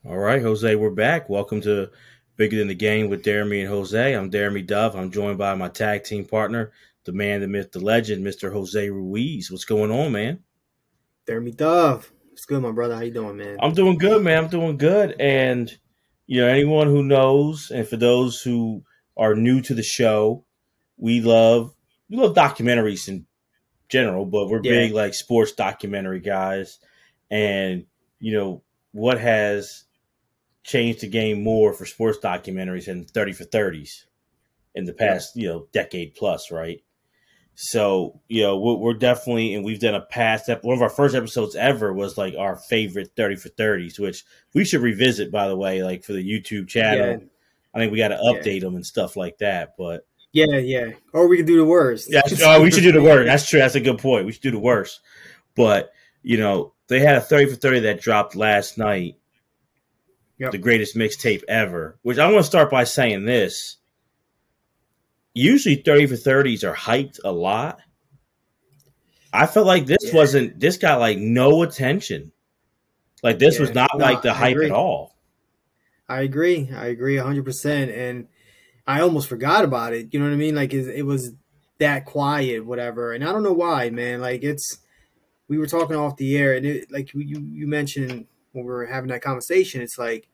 All right, Jose, we're back. Welcome to Bigger Than the Game with Deremy and Jose. I'm Deremy Dove. I'm joined by my tag team partner, the man, the myth, the legend, Mr. Jose Ruiz. What's going on, man? Deremy Dove. It's good, my brother. How you doing, man? I'm doing good, man. I'm doing good. And, anyone who knows, and for those who are new to the show, we love documentaries in general, but we're Yeah, big like sports documentary guys. And, what has changed the game more for sports documentaries than 30 for 30s in the yep. past, decade plus, right? So, we're definitely, and we've done a one of our first episodes ever was like our favorite 30 for 30s, which we should revisit, by the way, like for the YouTube Yeah, channel. I think we got to yeah, update them and stuff like that. But yeah. Or we can do the worst. yeah, we should do the worst. That's true. That's a good point. We should do the worst. But, they had a 30 for 30 that dropped last night, the Yep. greatest mixtape ever, which I want to start by saying this. Usually 30 for 30s are hyped a lot. I felt like Yeah, this got like no attention. Like this was yeah. not No, like the I hype at agree. all. I agree. I agree 100%. And I almost forgot about it. You know what I mean? Like it was that quiet, whatever. And I don't know why, man. Like we were talking off the air, and like you mentioned when we were having that conversation. It's like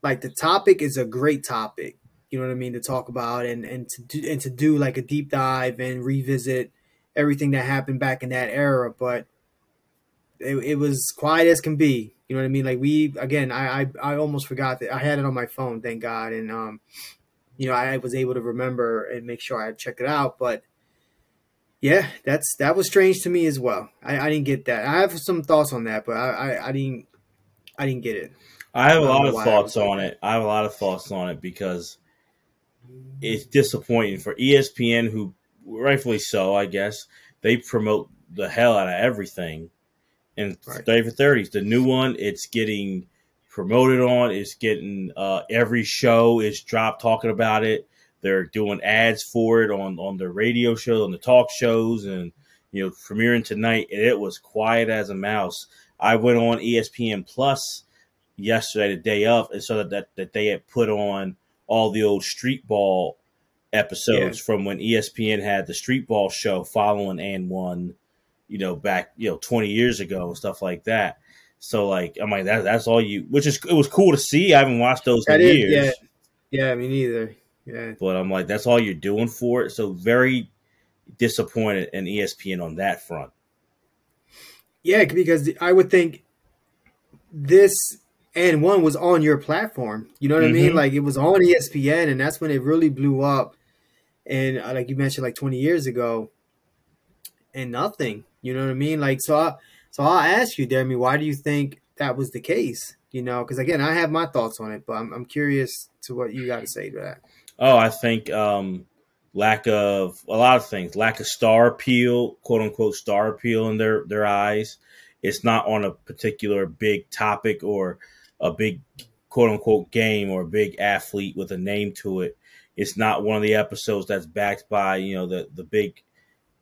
the topic is a great topic. You know what I mean, to talk about and to do like a deep dive and revisit everything that happened back in that era. But it was quiet as can be. You know what I mean? Like we again, I almost forgot that I had it on my phone, thank God, and I was able to remember and make sure I checked it out. But yeah, that was strange to me as well. I didn't get that. I have some thoughts on that, but I didn't get it. I have a I don't lot know of why that thoughts was like on that. it. I have a lot of thoughts on it because it's disappointing for ESPN, who rightfully so, I guess. They promote the hell out of everything. And Right. 30 for 30s, the new one, it's getting promoted on. It's getting every show is dropped talking about it. They're doing ads for it on the radio show, on the talk shows, and premiering tonight. And it was quiet as a mouse. I went on ESPN Plus yesterday, the day of, and saw that they had put on all the old street ball Yeah. episodes from when ESPN had the street ball show following and one, back 20 years ago and stuff like that. So like I'm like that's all you, which is it was cool to see. I haven't watched those in That is, yeah, years, yeah, me neither. Yeah. but I'm like that's all you're doing for it. So very disappointed in ESPN on that front. Yeah, because I would think this and one was on your platform. You know what I mean? Mm-hmm. Like it was on ESPN, and that's when it really blew up. And like you mentioned, like 20 years ago, and nothing. You know what I mean? Like so I'll ask you, Jeremy, why do you think that was the case? Because again, I have my thoughts on it, but I'm curious to what you got to say to that. Oh, I think lack of a lot of things, lack of star appeal, quote unquote star appeal in their eyes. It's not on a particular big topic or a big quote unquote game or a big athlete with a name to it. It's not one of the episodes that's backed by the big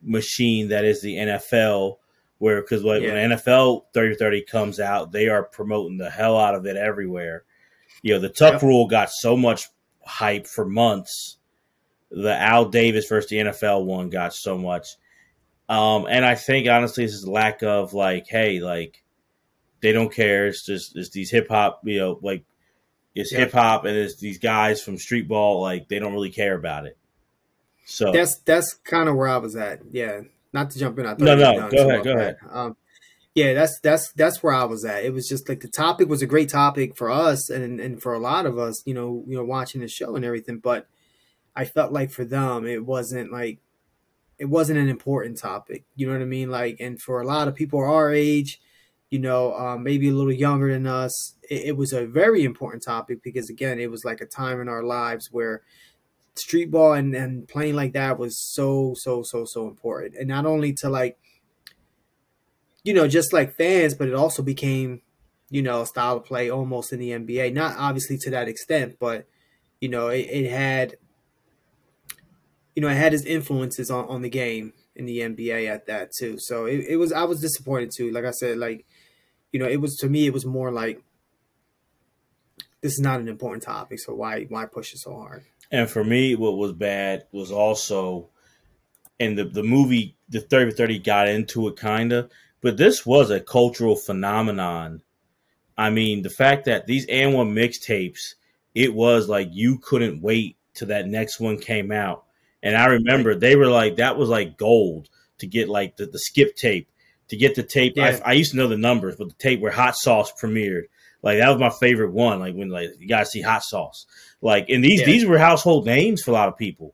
machine that is the NFL. Where because like when Yeah. the NFL 30-30 comes out, they are promoting the hell out of it everywhere. The Tuck Yep. Rule got so much hype for months. The Al Davis versus the NFL one got so much. And I think honestly, this is lack of like, hey, like they don't care. It's these hip hop, like it's hip Yep. hop and it's these guys from street ball, like they don't really care about it. So That's kind of where I was at. Yeah. Not to jump in. I thought no, you were no, done. So my go bad. ahead. Yeah, that's where I was at. It was just like the topic was a great topic for us and for a lot of us, watching the show and everything. But I felt like for them, it wasn't an important topic. You know what I mean? Like, and for a lot of people our age, maybe a little younger than us, it was a very important topic because again, it was like a time in our lives where street ball and playing like that was so important, and not only to like just like fans, but it also became, a style of play almost in the NBA. Not obviously to that extent, but it had its influences on the game in the NBA at that too. So it was I was disappointed too. Like I said, like it was to me it was more like this is not an important topic, so why push it so hard? And for me, what was bad was also, and the movie, the 30 for 30 got into it kind of, but this was a cultural phenomenon. I mean, the fact that these and one mixtapes, it was like you couldn't wait till that next one came out. And I remember they were like, that was like gold to get like the skip tape, to get the tape. Yeah. I used to know the numbers, but the tape where Hot Sauce premiered, like that was my favorite one. Like when like you gotta see Hot Sauce. Like, and these were household names for a lot of people.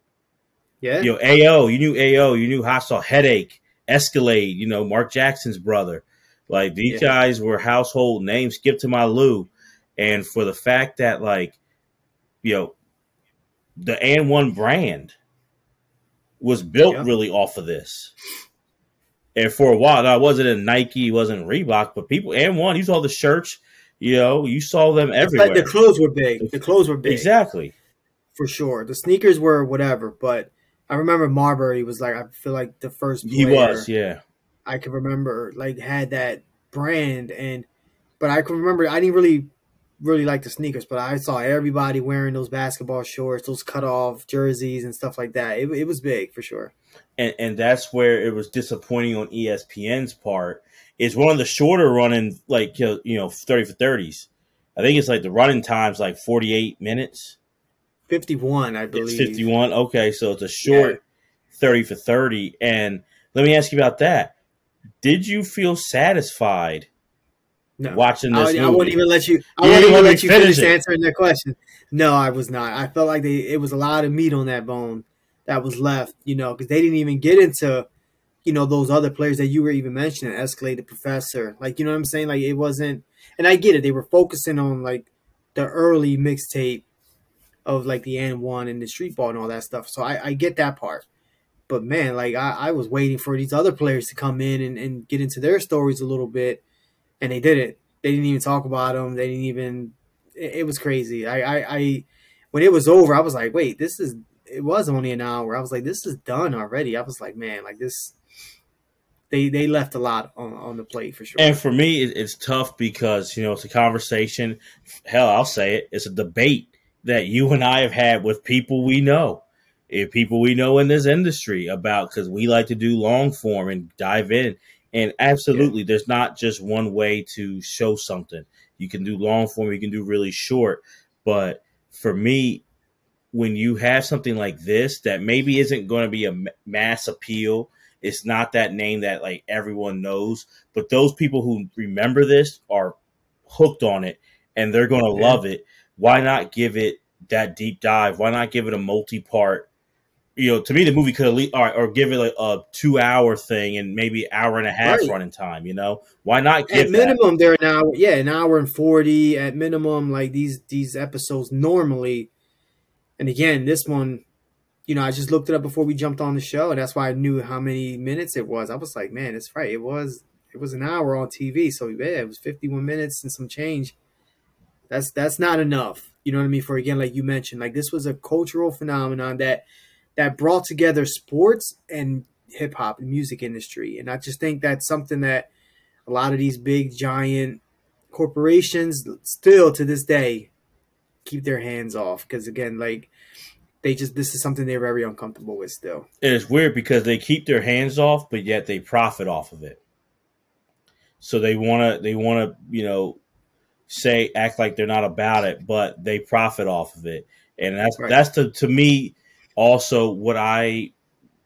Yeah. You know, AO, you knew AO, you knew Hot Sauce, Headache, Escalade, you know, Mark Jackson's brother. Like these guys were household names. Skip to My Lou. And for the fact that, like, you know, the and one brand was built really off of this. And for a while, now it wasn't in Nike, it wasn't Reebok, but people, and one, you saw the shirts, you know, you saw them everywhere. Like the clothes were big. The clothes were big. Exactly. For sure. The sneakers were whatever, but I remember Marbury was like, I feel like the first player He was, yeah. I can remember, like, had that brand, but I can remember I didn't really like the sneakers, but I saw everybody wearing those basketball shorts, those cut off jerseys and stuff like that. It was big for sure. And that's where it was disappointing on ESPN's part. It's one of the shorter running, like, you know, 30 for 30s. I think it's like the running time's like 48 minutes. 51, I believe. It's 51. Okay, so it's a short 30 for 30. And let me ask you about that. Did you feel satisfied watching this movie? I wouldn't even let you. I wouldn't even let you finish answering that question. No, I was not. I felt like it was a lot of meat on that bone that was left. You know, because they didn't even get into, you know, those other players that you were even mentioning, Escalade, the Professor. Like, you know what I'm saying? Like, it wasn't. And I get it. They were focusing on like the early mixtape of like the and one and the street ball and all that stuff. So I get that part. But man, like I was waiting for these other players to come in and get into their stories a little bit, and they didn't. They didn't even talk about them. They didn't even. It was crazy. I when it was over, I was like, wait, this is. It was only an hour. I was like, this is done already. I was like, man, like this. They left a lot on the plate for sure. And for me, it's tough because, you know, it's a conversation. Hell, I'll say it. It's a debate that you and I have had with people we know. People we know in this industry about, because we like to do long form and dive in. And absolutely, there's not just one way to show something. You can do long form, you can do really short. But for me, when you have something like this that maybe isn't going to be a mass appeal, it's not that name that like everyone knows, but those people who remember this are hooked on it and they're going to love it. Why not give it that deep dive? Why not give it a multi-part? You know, to me, the movie could at least, or give it like a 2-hour thing and maybe an hour and a half running time. You know, why not give at minimum they're an hour and 40 at minimum. Like these episodes normally, and again, this one, you know, I just looked it up before we jumped on the show, and that's why I knew how many minutes it was. I was like, man, it's right. It was an hour on TV, so yeah, it was 51 minutes and some change. That's not enough. You know what I mean? For again, like you mentioned, like this was a cultural phenomenon that brought together sports and hip hop and music industry. And I just think that's something that a lot of these big giant corporations still to this day keep their hands off. Because again, like this is something they're very uncomfortable with still. It's weird because they keep their hands off, but yet they profit off of it. So they want to, you know, act like they're not about it, but they profit off of it. And that's to me, also what I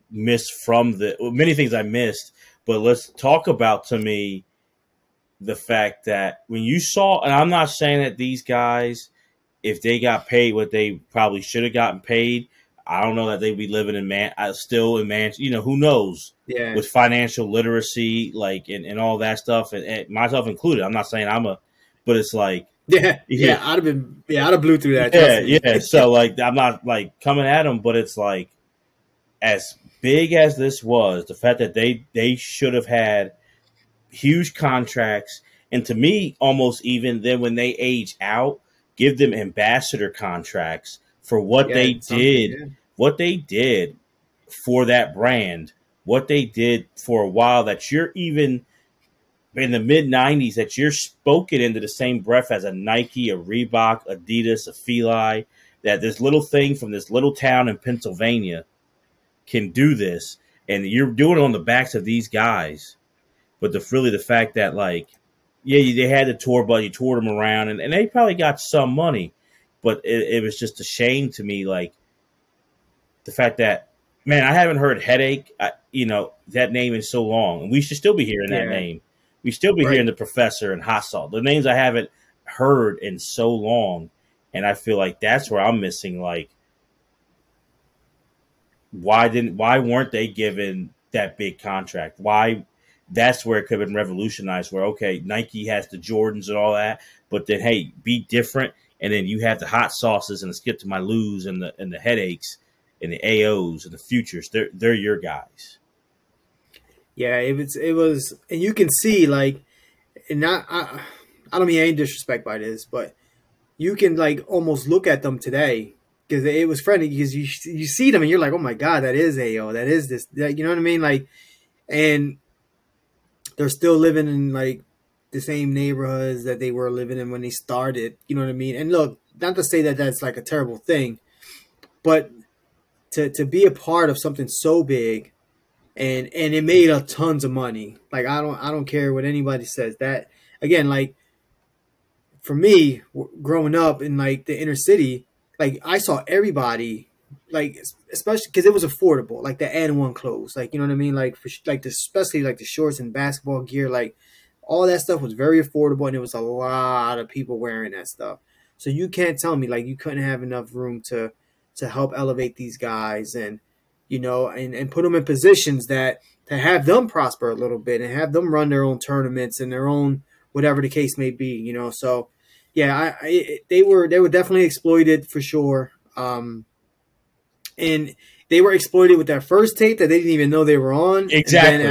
missed from many things I missed, but let's talk about, to me, the fact that when you saw, and I'm not saying that these guys, if they got paid what they probably should have gotten paid, I don't know that they'd be living still in Manchester. You know, who knows? Yeah. With financial literacy, like, and all that stuff, and myself included. I'm not saying but it's like, I'd have blew through that. Yeah. So like, I'm not like coming at them, but it's like, as big as this was, the fact that they should have had huge contracts, and to me, almost even then when they age out, give them ambassador contracts for what they did for that brand, what they did for a while, that you're even in the mid '90s that you're spoken into the same breath as a Nike, a Reebok, Adidas, a Feli, that this little thing from this little town in Pennsylvania can do this, and you're doing it on the backs of these guys. But the fact that, like, yeah, they had the tour, but you toured them around, and they probably got some money, but it was just a shame to me, like the fact that, man, I haven't heard Headache, that name in so long, and we should still be hearing that Yeah, name. We still be hearing right. the Professor and Hot Salt, the names I haven't heard in so long, and I feel like that's where I'm missing, like, why weren't they given that big contract? Why that's where it could have been revolutionized, where okay, Nike has the Jordans and all that, but then hey, be different, and then you have the hot sauces and the skip to my loos and the headaches and the AOs and the futures. They're your guys. Yeah, it was, and you can see like, and not I don't mean any disrespect by this, but you can like almost look at them today because it was friendly because you see them and you're like, oh my god, that is AO, that is this, that, you know what I mean, like, and they're still living in like the same neighborhoods that they were living in when they started, you know what I mean. And look, not to say that that's like a terrible thing, but to be a part of something so big and it made a tons of money. Like I don't care what anybody says. That again, like for me, growing up in like the inner city, like I saw everybody, like especially because it was affordable, like the N1 clothes, like you know what I mean, like for like the, especially like the shorts and basketball gear, like all that stuff was very affordable, and it was a lot of people wearing that stuff. So you can't tell me like you couldn't have enough room to help elevate these guys and and put them in positions that to have them prosper a little bit and have them run their own tournaments and their own whatever the case may be, So yeah, they were definitely exploited for sure, and they were exploited with that first tape that they didn't even know they were on, and then Exactly.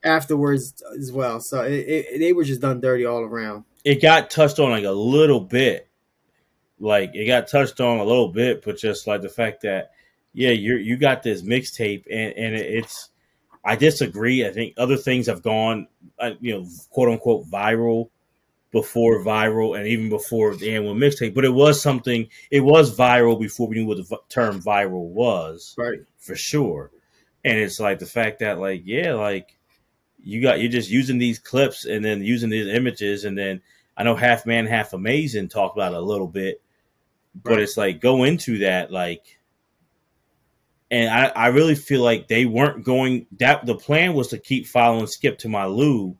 afterwards as well. So they were just done dirty all around. It got touched on like a little bit, but just like the fact that, yeah, you got this mixtape, and it's. I disagree. I think other things have gone, quote unquote, viral before viral, and even before the annual mixtape. But it was something. It was viral before we knew what the term viral was, Right. for sure. And it's like the fact that, like, yeah, like you're just using these clips and then using these images, and then I know Half Man Half Amazing talked about it a little bit, but Right. it's like go into that, like. And I really feel like they weren't going that the plan was to keep following Skip to my Lou,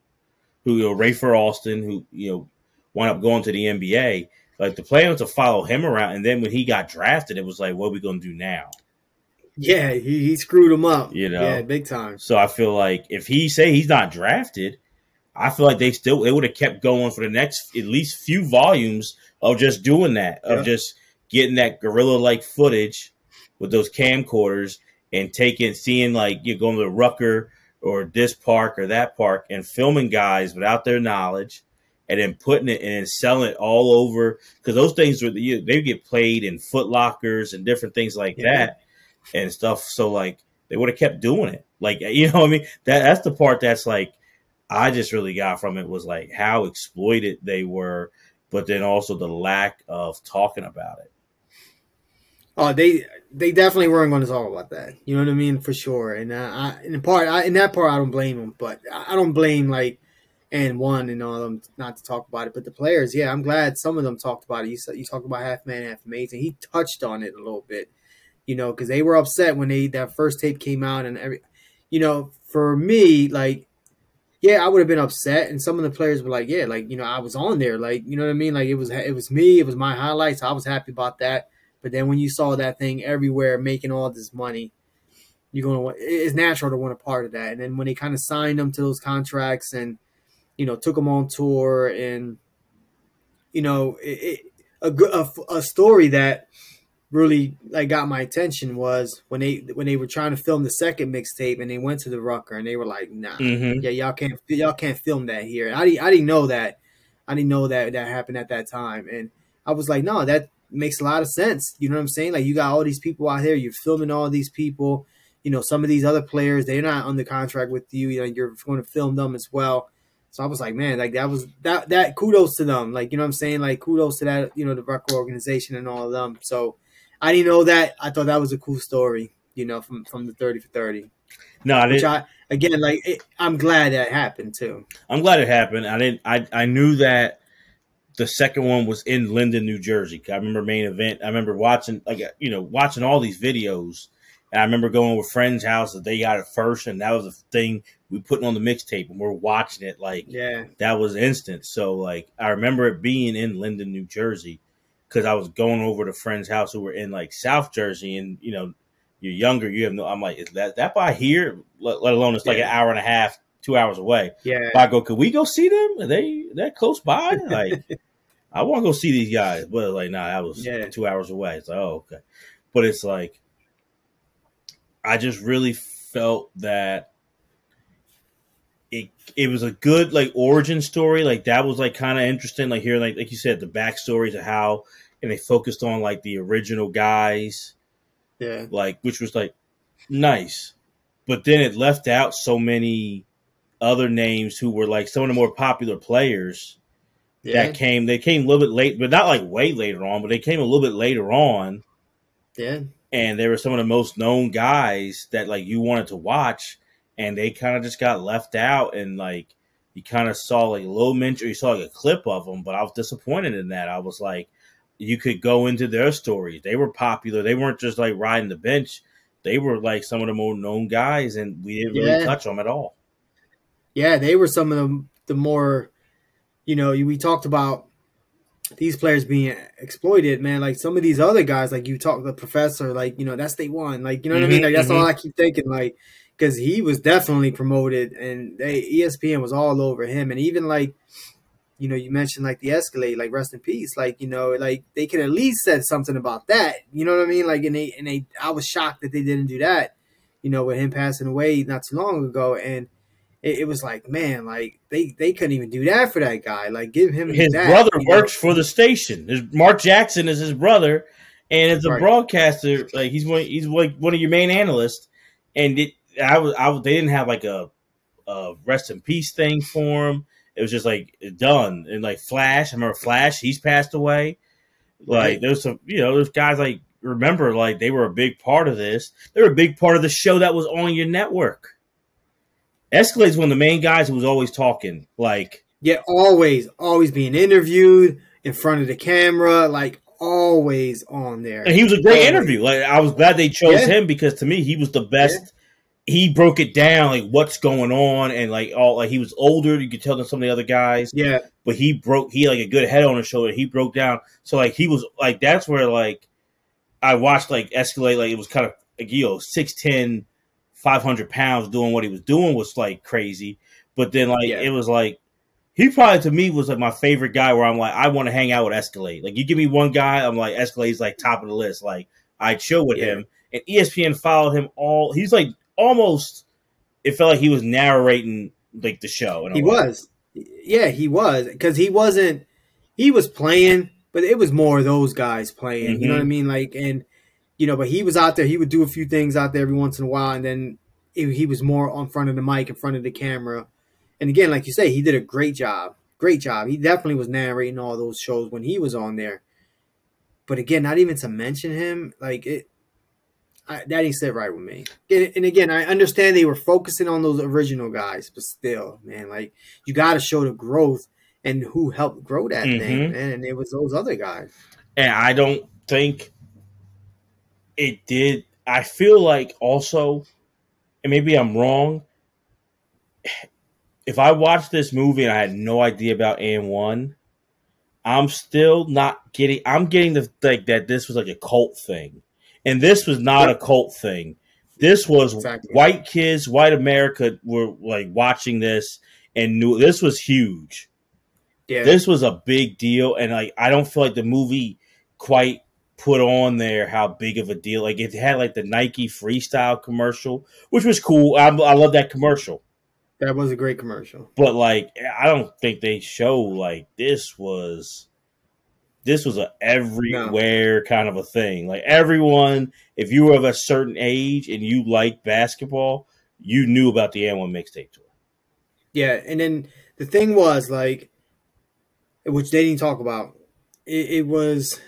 who, Rafer Alston, who, wound up going to the NBA. Like the plan was to follow him around, and then when he got drafted, it was like, what are we gonna do now? Yeah, he screwed them up. You Yeah, know? big time. So I feel like if he say he's not drafted, I feel like they would have kept going for the next at least few volumes of just doing that, of Yeah. just getting that guerrilla like footage with those camcorders and seeing like you're going to Rucker or this park or that park and filming guys without their knowledge, and then putting it and selling it all over, because those things they get played in Foot Lockers and different things like Yeah. that and stuff. So like they would have kept doing it. Like, what I mean? That's the part that's like I just really got from it, was like how exploited they were, but then also the lack of talking about it. Oh, they definitely weren't going to talk about that. You know what I mean, for sure. And in that part, I don't blame them. But I don't blame like and all them not to talk about it. But the players, yeah, I'm glad some of them talked about it. You talked about Half Man, Half Amazing. He touched on it a little bit, because they were upset when that first tape came out and for me, like, yeah, I would have been upset, and some of the players were like, yeah, like, I was on there, like, you know what I mean, like it was me, it was my highlights, I was happy about that. But then when you saw that thing everywhere making all this money, it's natural to want a part of that. And then when they kind of signed them to those contracts and took them on tour, and a story that really like got my attention was when they were trying to film the second mixtape and they went to the Rucker and they were like, nah, Mm-hmm. yeah, y'all can't film that here. And I didn't know that. I didn't know that happened at that time. And I was like, no, that makes a lot of sense. You know what I'm saying? Like, you got all these people out here, you're filming all these people, some of these other players, they're not under contract with you, you're going to film them as well. So I was like, man, like that kudos to them. Like, you know what I'm saying? Like kudos to that, you know, the record organization and all of them. So I didn't know that. I thought that was a cool story, you know, from the 30 for 30. No, I Which didn't. again, like I'm glad that happened too. I'm glad it happened. I didn't. I knew that the second one was in Linden, New Jersey. I remember main event. I remember watching, like, you know, watching all these videos. And I remember going with friends' house that they got it first, and that was the thing we put on the mixtape, and we're watching it like Yeah. that was instant. So like I remember it being in Linden, New Jersey, because I was going over to friends' house who were in like South Jersey, and you know, you're younger, you have no. I'm like, is that by here? Let alone it's like an hour and a half, 2 hours away. Yeah. But I go, could we go see them? Are they that close by? Like, I want to go see these guys, but like, nah, that was 2 hours away. It's like, oh, okay. But it's like, I just really felt that it was a good like origin story. Like that was like kind of interesting. Like hearing like you said, the backstories of how, and they focused on like the original guys, like which was like nice. But then it left out so many other names who were like some of the more popular players that came. They came a little bit late, but not like way later on. But they came a little bit later on. Yeah. And they were some of the most known guys that like you wanted to watch, and they kind of just got left out. And like you kind of saw like a little mention, or you saw like a clip of them, but I was disappointed in that. I was like, you could go into their stories. They were popular. They weren't just like riding the bench. They were like some of the more known guys, and we didn't really touch them at all. Yeah, they were some of the more, you know, we talked about these players being exploited, man. Like some of these other guys, like you talk the professor, like, you know, that's they won. Like, you know what I mean? Like that's all I keep thinking, like, because he was definitely promoted, and ESPN was all over him. And even like, you know, you mentioned like the Escalade, like rest in peace. Like, you know, like they could at least said something about that. You know what I mean? Like, and they I was shocked that they didn't do that, you know, with him passing away not too long ago. And it was like, man, like they couldn't even do that for that guy. Like, give him his that, brother works for the station. Mark Jackson is his brother, and as a broadcaster, like he's like one of your main analysts. And they didn't have like a rest in peace thing for him. It was just like done. And like Flash, I remember Flash, he's passed away. Like there's some, you know, there's guys like remember like they were a big part of this. They were a big part of the show that was on your network. Escalade's one of the main guys who was always talking. Like, yeah, always being interviewed in front of the camera, like always on there. And he was a great interview. Like, I was glad they chose him because to me he was the best. Yeah. He broke it down, like what's going on, and like all like he was older. You could tell than some of the other guys. Yeah, but he like a good head on his shoulder. He broke down. So like he was like that's where like I watched like Escalade. Like it was kind of like, you know, 6'10". 500 pounds doing what he was doing was like crazy. But then like it was like he probably to me was like my favorite guy where I'm like I want to hang out with Escalade. Like you give me one guy, I'm like Escalade's like top of the list. Like I'd chill with him. And ESPN followed him all. He's like almost it felt like he was narrating like the show. He was. Yeah, he was. Because he was playing, but it was more of those guys playing. You know what I mean? Like, and you know, but he was out there. He would do a few things out there every once in a while, and then he was more on front of the mic, in front of the camera. And again, like you say, he did a great job. Great job. He definitely was narrating all those shows when he was on there. But again, not even to mention him, like that didn't sit right with me. And again, I understand they were focusing on those original guys, but still, man, like you got to show the growth and who helped grow that thing, man. And it was those other guys. And I don't think it did. I feel like also, and maybe I'm wrong, if I watched this movie and I had no idea about AN1, I'm still not getting. I'm getting the like that this was like a cult thing, and this was not a cult thing. This was white kids, white America were like watching this and knew this was huge. Yeah, this was a big deal, and like I don't feel like the movie quite put on there how big of a deal. Like it had like the Nike freestyle commercial, which was cool. I love that commercial. That was a great commercial. But like I don't think they show like this was a everywhere kind of a thing. Like everyone, if you were of a certain age and you liked basketball, you knew about the AN1 Mixtape Tour. Yeah, and then the thing was like, which they didn't talk about. It was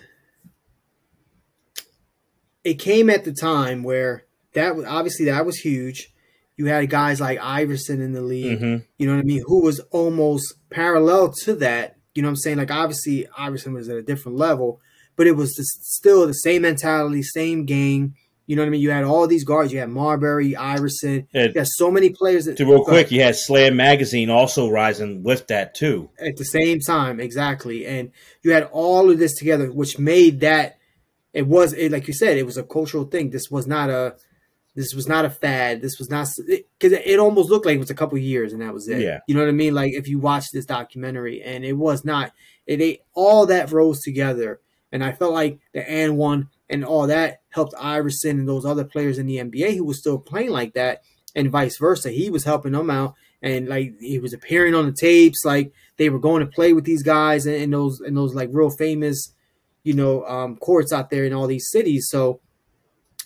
it came at the time where that was obviously that was huge. You had guys like Iverson in the league, Mm-hmm. you know what I mean, who was almost parallel to that. You know what I'm saying? Like obviously Iverson was at a different level, but it was still the same mentality, same game. You know what I mean? You had all these guards. You had Marbury, Iverson. And You had so many players that. to real Go ahead. quick, you had Slam Magazine also rising with that too. At the same time, exactly, and you had all of this together, which made that like you said, it was a cultural thing. This was not a fad. This was not because it almost looked like it was a couple years and that was it. Yeah. You know what I mean? Like if you watch this documentary, and it was not. All that rose together, and I felt like the and one and all that helped Iverson and those other players in the NBA who was still playing like that, and vice versa. He was helping them out, and like he was appearing on the tapes. Like they were going to play with these guys in those like real famous, courts out there in all these cities. So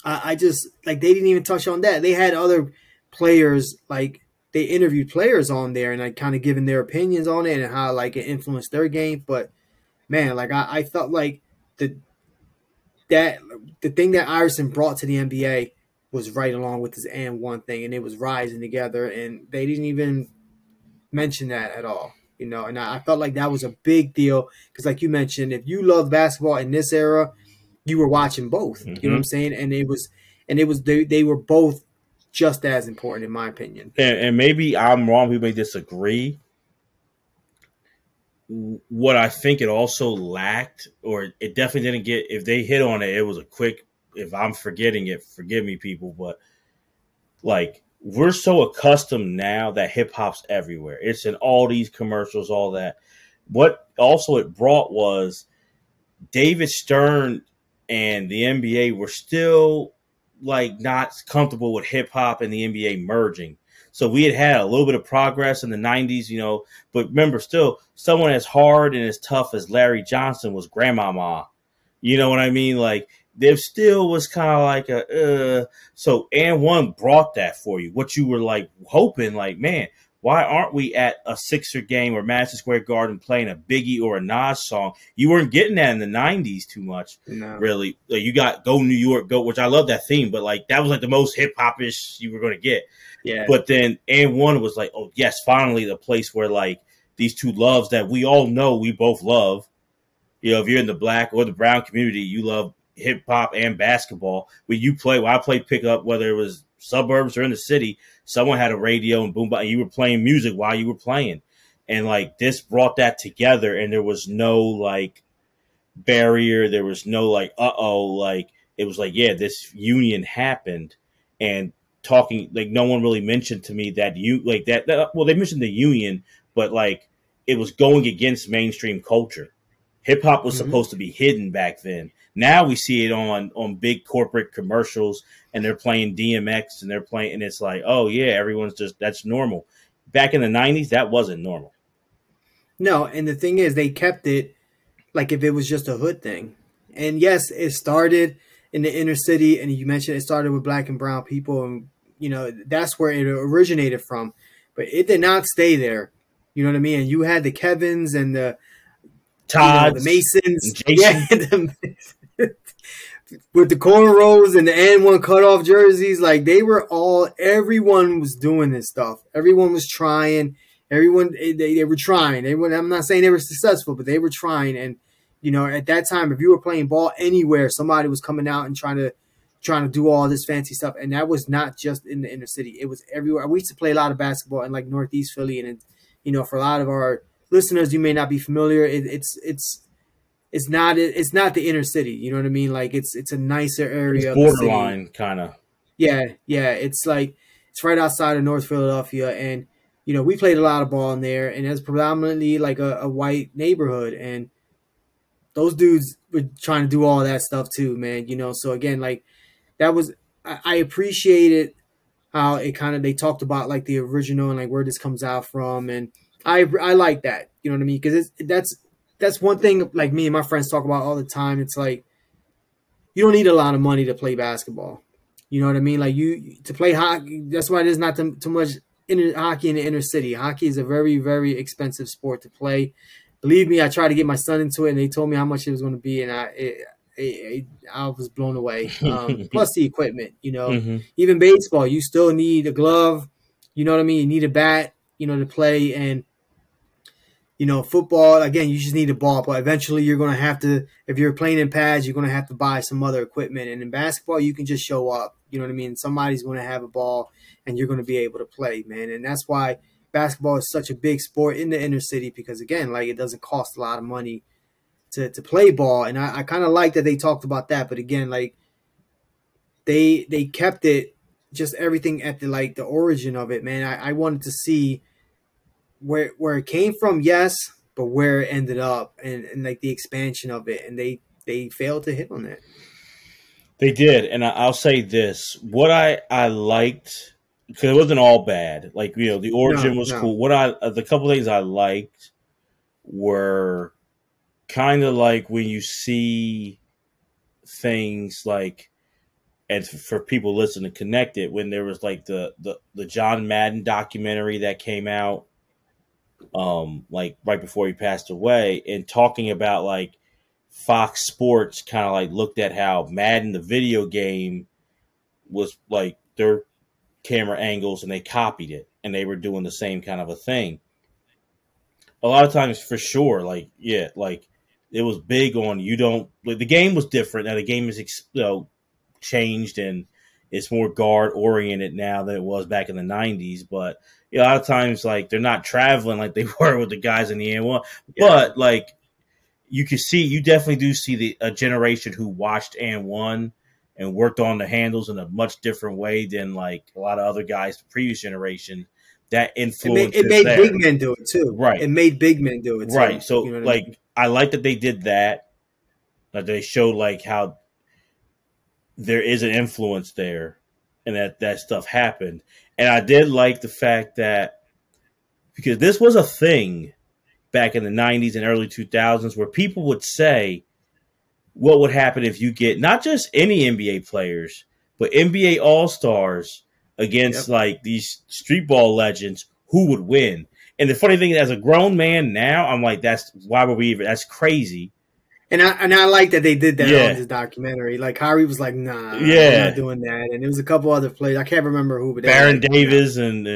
I just like they didn't even touch on that. They had other players, like they interviewed players on there and like kind of giving their opinions on it and how like it influenced their game. But man, like I felt like the that the thing that Iverson brought to the NBA was right along with this and one thing, and it was rising together, and they didn't even mention that at all. And I felt like that was a big deal because, like you mentioned, if you love basketball in this era, you were watching both. Mm-hmm. You know what I'm saying? And they were both just as important in my opinion. And maybe I'm wrong. We may disagree. What I think it also lacked, or it definitely didn't get, if they hit on it, it was a quick, if I'm forgetting it, forgive me, people, but like we're so accustomed now that hip hop's everywhere. It's in all these commercials, all that. What also it brought was David Stern and the NBA were still like not comfortable with hip hop and the NBA merging. So we had a little bit of progress in the 90s, but remember, still, someone as hard and as tough as Larry Johnson was Grandmama. You know what I mean? Like, there still was kind of like so and one brought that for you. What you were like hoping, like, man, why aren't we at a Sixer game or Madison Square Garden playing a Biggie or a Nas song? You weren't getting that in the 90s too much, really. Like, you got Go New York, Go, which I love that theme, but like that was like the most hip hop-ish you were going to get. Yeah. But then and one was like, oh, yes, finally the place where like these two loves that we all know we both love. If you're in the black or the brown community, you love hip hop and basketball. When I played pickup, whether it was suburbs or in the city, someone had a radio and boom, and you were playing music while you were playing. And like this brought that together, and there was no like barrier. There was no like, like it was like, yeah, this union happened. And talking, like no one really mentioned to me that well, they mentioned the union, but like it was going against mainstream culture. Hip hop was supposed to be hidden back then. Now we see it on big corporate commercials, and they're playing DMX, and it's like, oh yeah, everyone's that's normal. Back in the 90s, that wasn't normal. No, and the thing is, they kept it like if it was just a hood thing. And yes, it started in the inner city, and you mentioned it started with black and brown people, and that's where it originated from. But it did not stay there. You know what I mean? And you had the Kevins and the Todd, the Masons, Jason. With the cornrows and the N1 cutoff jerseys, like everyone was doing this stuff. Everyone was trying. Everyone they were trying. I'm not saying they were successful, but they were trying. And at that time, if you were playing ball anywhere, somebody was coming out and trying to do all this fancy stuff. And that was not just in the inner city; it was everywhere. We used to play a lot of basketball in like Northeast Philly, and for a lot of our listeners, you may not be familiar. It's not the inner city. You know what I mean? Like it's a nicer area. It's borderline kind of. Yeah. It's like it's right outside of North Philadelphia, and we played a lot of ball in there, and it's predominantly like a white neighborhood, and those dudes were trying to do all that stuff too, man. So again, like that was I appreciated how it kind of they talked about like the original and like where this comes out from, and I like that. You know what I mean? Because that's one thing like me and my friends talk about all the time. It's like you don't need a lot of money to play basketball. You know what I mean? Like to play hockey, that's why there's not too much hockey in the inner city. Hockey is a very, very expensive sport to play. Believe me, I tried to get my son into it, and they told me how much it was going to be, and I was blown away. Plus the equipment, Mm-hmm. even baseball, you still need a glove. You know what I mean? You need a bat, to play. And, football, again, you just need a ball. But eventually you're going to have to, if you're playing in pads, you're going to have to buy some other equipment. And in basketball, you can just show up. You know what I mean? Somebody's going to have a ball, and you're going to be able to play, man. And that's why basketball is such a big sport in the inner city because, again, like it doesn't cost a lot of money to play ball. And I kind of like that they talked about that. But, again, like they kept it, just everything at the origin of it, man. I wanted to see where it came from, yes, but where it ended up and like the expansion of it. And they failed to hit on that. They did, and I'll say this: what I liked, because it wasn't all bad. Like the origin was cool. The couple things I liked were kind of like when you see things like, and for people listening to connect it, when there was like the John Madden documentary that came out, like right before he passed away, and talking about like Fox Sports kind of like looked at how Madden, the video game, was like their camera angles, and they copied it, and they were doing the same kind of a thing. A lot of times, for sure, like it was big on the game was different. Now the game is changed, and it's more guard oriented now than it was back in the 90s. But a lot of times, like they're not traveling like they were with the guys in the N1, but like. You definitely do see a generation who watched and won and worked on the handles in a much different way than like a lot of other guys the previous generation. That influence it made big men do it too. Right. It made big men do it too. Right. So I like that they did that. That they showed like how there is an influence there and that stuff happened. And I did like the fact that because this was a thing back in the 90s and early 2000s where people would say, what would happen if you get not just any NBA players, but NBA All-Stars against like these street ball legends, who would win? And the funny thing is, as a grown man now, I'm like, that's crazy. And I like that they did that on this documentary. Like Kyrie was like, nah, I'm not doing that. And there was a couple other players. I can't remember who, but Baron Davis and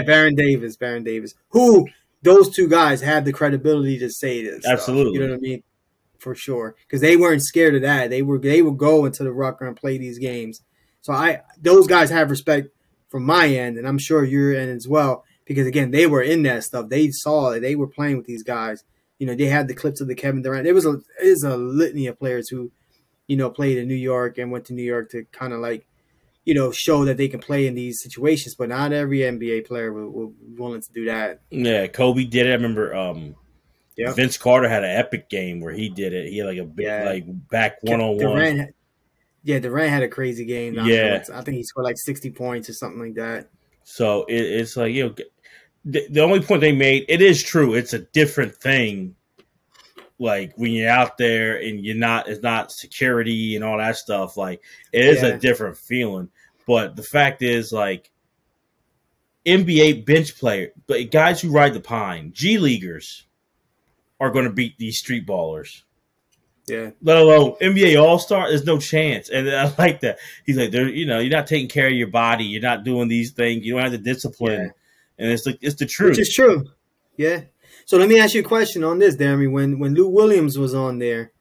Baron Davis, who those two guys had the credibility to say this. Absolutely. Stuff, you know what I mean? For sure. Because they weren't scared of that. They would go into the Rucker and play these games. So those guys have respect from my end, and I'm sure your end as well. Because again, they were in that stuff. They saw it. They were playing with these guys. They had the clips of the Kevin Durant. There was a litany of players who, played in New York and went to New York to kind of like, show that they can play in these situations, but not every NBA player will willing to do that. Yeah, Kobe did it. I remember Vince Carter had an epic game where he did it. He had like a big back one-on-one. Durant had a crazy game. I think he scored like 60 points or something like that. So it's like, the only point they made, it is true. It's a different thing. Like when you're out there and it's not security and all that stuff. Like it is a different feeling. But the fact is, like NBA bench player, but guys who ride the pine, G leaguers are going to beat these street ballers. Yeah. Let alone NBA All-Star, there's no chance. And I like that. He's like, you're not taking care of your body. You're not doing these things. You don't have the discipline. Yeah. And it's the truth. Which is true. Yeah. So let me ask you a question on this, Deremy. When Lou Williams was on there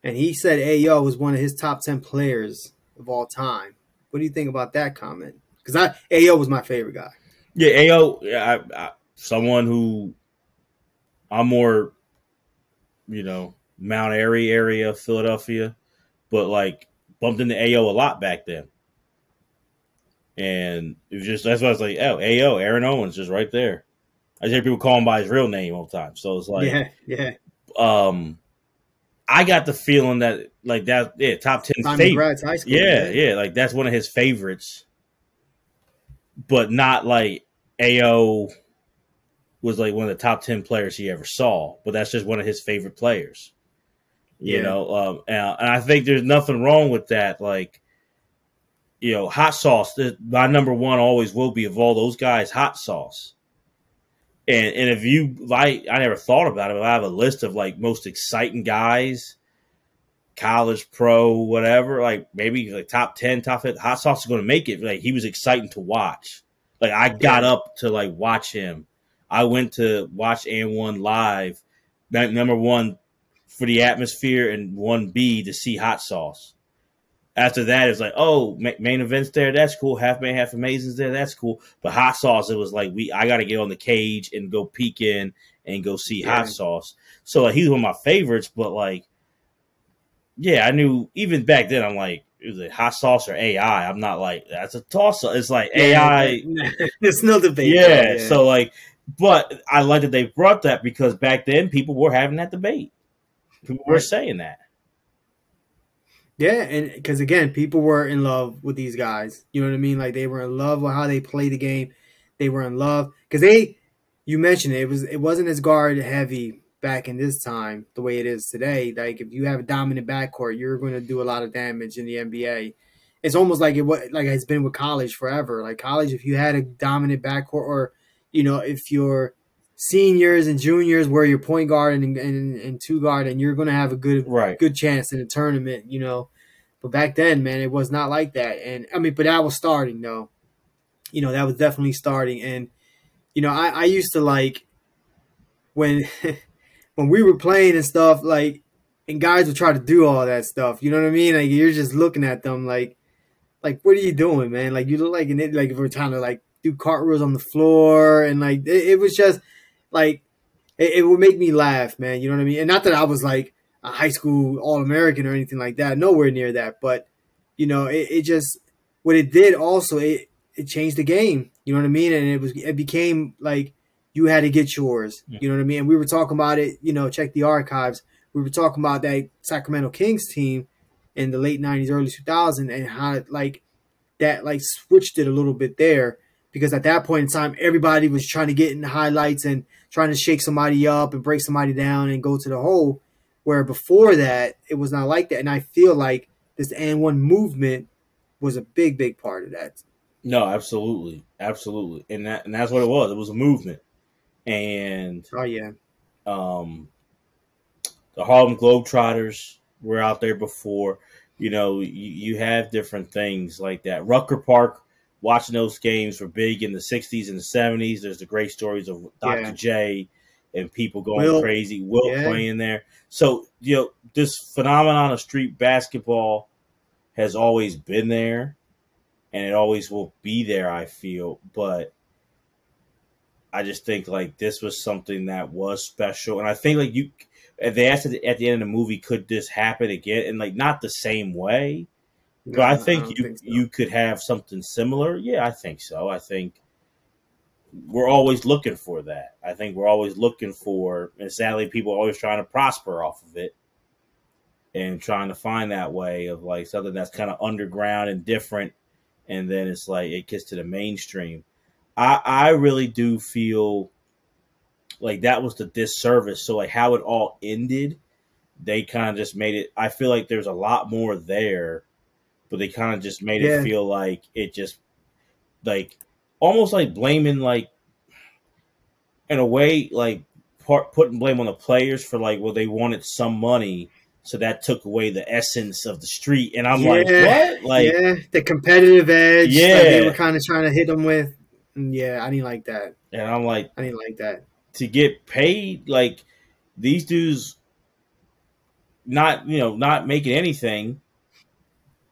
and he said Ayo was one of his top 10 players of all time, what do you think about that comment? Because Ayo was my favorite guy. Yeah, Ayo, someone who I'm more, Mount Airy area, Philadelphia, but like bumped into Ayo a lot back then. And it was just, that's why I was like, oh, Ayo, Aaron Owens, just right there. I hear people call him by his real name all the time. So it's like, I got the feeling that like that, top 10 favorite. High school, like that's one of his favorites, but not like Ayo was like one of the top 10 players he ever saw. But that's just one of his favorite players, and I think there's nothing wrong with that. Like you know, hot sauce. My number one always will be of all those guys, hot sauce. And if you like, I never thought about it, but I have a list of like most exciting guys, college, pro, whatever. Like maybe like top 10, top 5. Hot sauce is going to make it. Like he was exciting to watch. Like I got up to like watch him. I went to watch And1 live. Number one for the atmosphere, and 1B to see hot sauce. After that, it's like, oh, main events there, that's cool. Half man, half amazings there, that's cool. But hot sauce, it was like I got to get on the cage and go peek in and go see hot sauce. So like, he's one of my favorites. But like, yeah, I knew even back then. I'm like, is it hot sauce or AI? I'm not like that's a toss up. It's like AI. There's no debate. Yeah. So like, but I like that they brought that because back then people were having that debate. People were saying that. Yeah, and because again, people were in love with these guys. You know what I mean? Like they were in love with how they play the game. They were in love because you mentioned it wasn't as guard heavy back in this time the way it is today. Like if you have a dominant backcourt, you're going to do a lot of damage in the NBA. It's almost like it's been with college forever. Like college, if you had a dominant backcourt, or you know, if your seniors and juniors were your point guard and two guard, and you're going to have a good chance in the tournament, you know. But back then, man, it was not like that. And I mean, but that was starting though. You know, that was definitely starting. And, you know, I used to like when we were playing and stuff, like, and guys would try to do all that stuff. You know what I mean? Like you're just looking at them like what are you doing, man? Like you look like if we're trying to like do cartwheels on the floor, and like it was just like it would make me laugh, man. You know what I mean? And not that I was like a high school All-American or anything like that. Nowhere near that. But, you know, it just what it did also, it changed the game. You know what I mean? And it became like you had to get yours. You know what I mean? And we were talking about it, you know, check the archives. We were talking about that Sacramento Kings team in the late 90s, early 2000s, and how like that like switched it a little bit there. Because at that point in time, everybody was trying to get in the highlights and trying to shake somebody up and break somebody down and go to the hole. Where before that, it was not like that. And I feel like this And1 movement was a big, big part of that. No, absolutely. Absolutely. And that's what it was. It was a movement. And the Harlem Globetrotters were out there before. You know, you have different things like that. Rucker Park, watching those games were big in the 60s and the 70s. There's the great stories of Dr. J and people going crazy. Will playing there. So, you know, this phenomenon of street basketball has always been there, and it always will be there, I feel. But I just think, like, this was something that was special. And I think, like, they asked at the end of the movie, could this happen again? And, like, not the same way. But I think you could have something similar. Yeah, I think so. I think we're always looking for that. I think we're always looking for, and sadly, people are always trying to prosper off of it and trying to find that way of like something that's kind of underground and different. And then it's like it gets to the mainstream. I really do feel like that was the disservice. So like how it all ended, they kind of just made it. I feel like there's a lot more there, but they kind of just made it feel like it just like almost like blaming, like in a way, like putting blame on the players for like, well, they wanted some money, so that took away the essence of the street. And I'm like, what? Like, the competitive edge that they were kind of trying to hit them with. Yeah, I didn't like that. And I'm like, I didn't like that. To get paid, like these dudes, not making anything.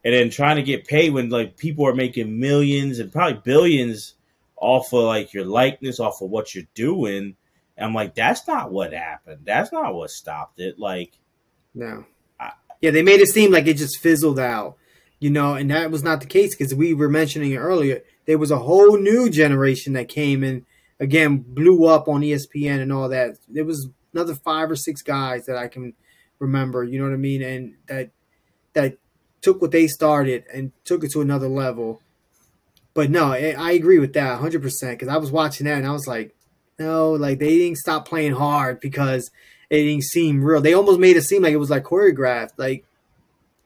And then trying to get paid when like people are making millions and probably billions off of like your likeness, off of what you're doing. And I'm like, that's not what happened. That's not what stopped it. Like, no. They made it seem like it just fizzled out, you know, and that was not the case because we were mentioning it earlier. There was a whole new generation that came and again blew up on ESPN and all that. There was another 5 or 6 guys that I can remember, you know what I mean, and that took what they started and took it to another level. But no, I agree with that 100% because I was watching that and I was like, no, like they didn't stop playing hard because it didn't seem real. They almost made it seem like it was like choreographed, like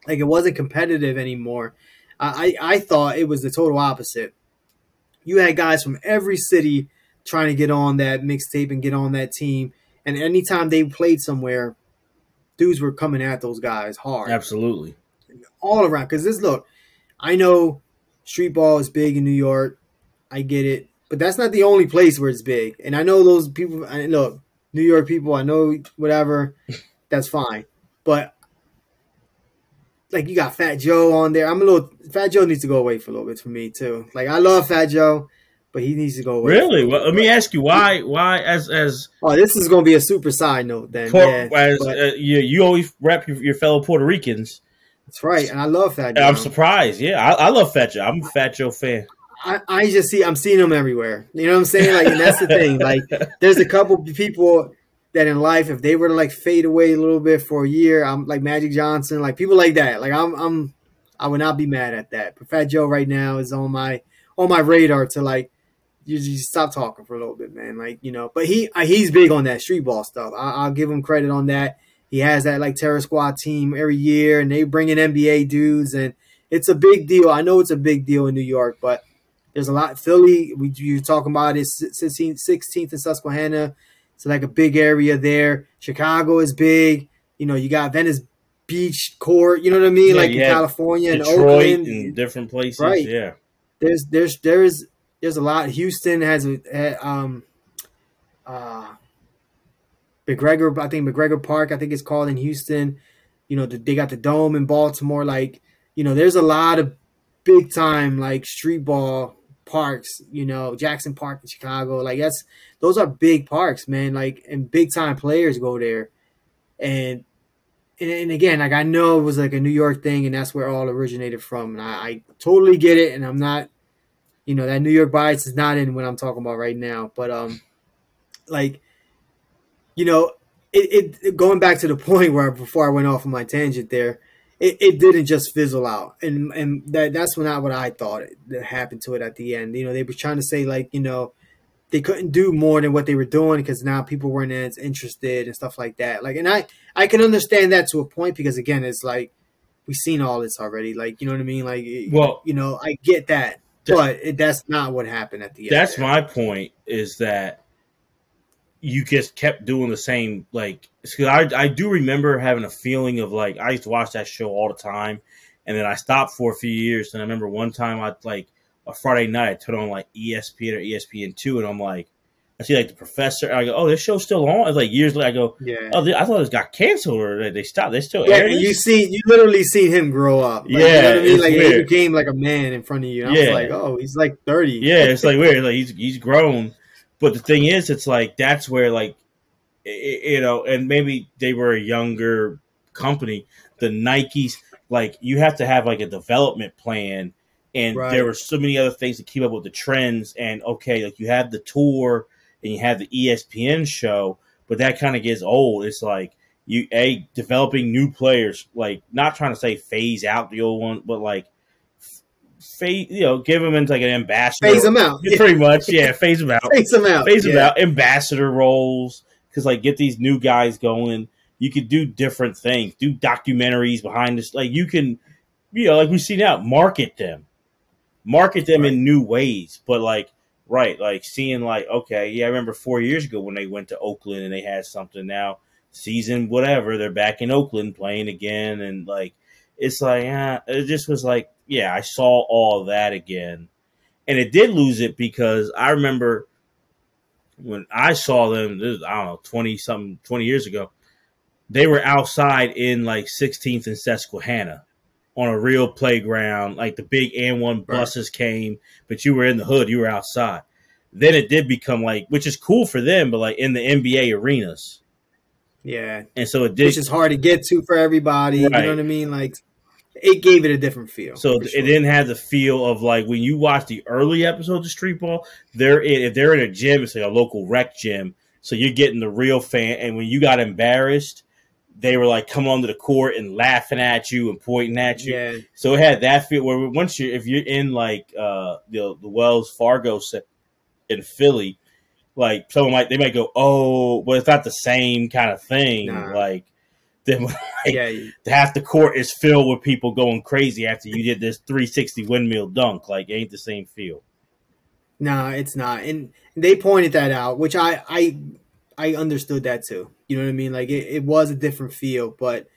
it wasn't competitive anymore. I thought it was the total opposite. You had guys from every city trying to get on that mixtape and get on that team. And anytime they played somewhere, dudes were coming at those guys hard. Absolutely. All around. Because look, I know street ball is big in New York. I get it. But that's not the only place where it's big. And I know those people, look, New York people, I know whatever, that's fine. But like you got Fat Joe on there. Fat Joe needs to go away for a little bit for me too. Like I love Fat Joe, but he needs to go away. Really? Well, let me ask you why as oh, this is going to be a super side note then. You always rep your fellow Puerto Ricans. That's right, and I love Fat Joe. I'm surprised. Yeah, I love Fat Joe. I'm a Fat Joe fan. I'm seeing him everywhere. You know what I'm saying? Like, and that's the thing. Like, there's a couple people that in life, if they were to like fade away a little bit for a year, I'm like Magic Johnson, like people like that. Like I would not be mad at that. But Fat Joe right now is on my radar to like you stop talking for a little bit, man. Like, you know, but he's big on that street ball stuff. I'll give him credit on that. He has that like Terror Squad team every year, and they bring in NBA dudes, and it's a big deal. I know it's a big deal in New York, but there's a lot. Philly, you're talking about it, 16th and Susquehanna. It's like a big area there. Chicago is big. You know, you got Venice Beach Court. You know what I mean? Like in California and Oakland and different places. Right. Yeah. There's a lot. Houston has McGregor. I think McGregor Park. I think it's called in Houston. You know, they got the Dome in Baltimore. Like, you know, there's a lot of big time like street ball parks, you know, Jackson Park in Chicago. Like those are big parks, man. Like, and big time players go there. And again, like I know it was like a New York thing, and that's where it all originated from. And I totally get it. And I'm not, you know, that New York bias is not in what I'm talking about right now. But like, you know, it going back to the point where before I went off on my tangent there, it didn't just fizzle out, and that's not what I thought that happened to it at the end. You know, they were trying to say like, you know, they couldn't do more than what they were doing because now people weren't as interested and stuff like that. Like, and I can understand that to a point because again, it's like we've seen all this already. Like, you know what I mean? Like, well, you know, I get that, but that's not what happened at the end. That's my point. Is that you just kept doing the same, like, because I do remember having a feeling of like I used to watch that show all the time, and then I stopped for a few years. And I remember one time I like a Friday night I turned on like ESPN or ESPN2, and I'm like, I see like the professor. And I go, oh, this show's still on. It's like years later. I go, yeah. Oh, I thought it got canceled or they stopped. They still air this? You literally see him grow up. Like, yeah, you know what I mean? Like weird. he became like a man in front of you. And I was like, oh, he's like 30. Yeah, it's like weird. Like he's grown. But the thing is, it's like that's where, like, you know, and maybe they were a younger company. The Nikes, like, you have to have like a development plan, and there were so many other things to keep up with the trends. And okay, like you have the tour and you have the ESPN show, but that kind of gets old. It's like developing new players, like not trying to say phase out the old one, but like. You know, give them into like an ambassador. Phase them out. Pretty much, yeah, phase them out. Phase them out. Phase them out. Ambassador roles. Because, like, get these new guys going. You could do different things. Do documentaries behind this. Like, you can, you know, like we see now, market them. Market them in new ways. But, like, like seeing, like, okay, yeah, I remember 4 years ago when they went to Oakland and they had something. Now, season whatever, they're back in Oakland playing again. And, like, it's like, it just was like, yeah, I saw all that again. And it did lose it because I remember when I saw them, I don't know, 20 years ago, they were outside in like 16th and Susquehanna on a real playground. Like the big N1 buses came, but you were in the hood, you were outside. Then it did become like, which is cool for them, but like in the NBA arenas. Yeah. And so it did. Which is hard to get to for everybody. Right. You know what I mean? Like, it gave it a different feel. So it didn't have the feel of like when you watch the early episodes of Street Ball, if they're in a gym, it's like a local rec gym. So you're getting the real fan. And when you got embarrassed, they were like coming onto the court and laughing at you and pointing at you. Yeah. So it had that feel where if you're in like the Wells Fargo set in Philly, like they might go, oh, well, it's not the same kind of thing. Nah. Like than like Yeah, half the court is filled with people going crazy after you did this 360 windmill dunk. Like, it ain't the same feel. no, it's not. And they pointed that out, which I understood that too. You know what I mean? Like it was a different feel, but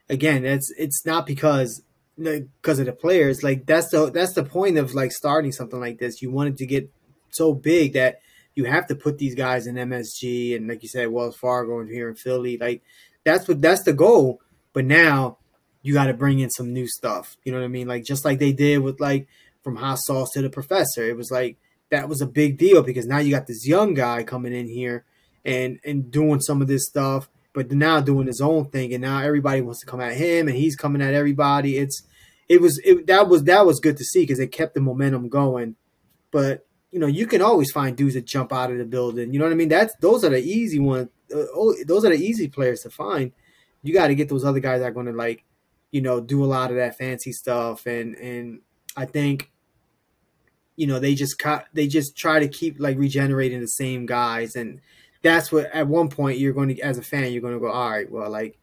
again, it's not because of the players. Like that's the point of like starting something like this. You want it to get so big that you have to put these guys in MSG and like you said, Wells Fargo and here in Philly. Like that's the goal. But now you got to bring in some new stuff. You know what I mean? Like just like they did with like from Hot Sauce to the Professor. It was like that was a big deal because now you got this young guy coming in here and doing some of this stuff, but now doing his own thing, and now everybody wants to come at him, and he's coming at everybody. That was good to see because it kept the momentum going. But you know, you can always find dudes that jump out of the building. You know what I mean? Those are the easy ones. Those are the easy players to find. You got to get those other guys that are going to like, you know, do a lot of that fancy stuff, and I think you know they just try to keep like regenerating the same guys, and that's what at one point you're going to as a fan you're going to go, all right, well, like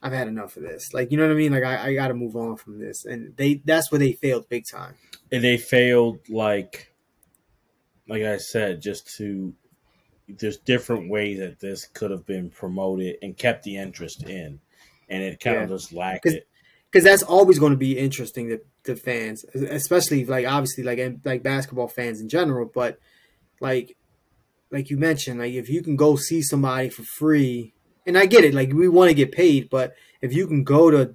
I've had enough of this, like, you know what I mean, like I got to move on from this, and that's where they failed big time. And they failed, like I said, just to there's different ways that this could have been promoted and kept the interest in, and it kind of just lacked it. Because that's always going to be interesting to fans, especially like obviously like basketball fans in general, but like you mentioned, like if you can go see somebody for free, and I get it, like we want to get paid, but if you can go to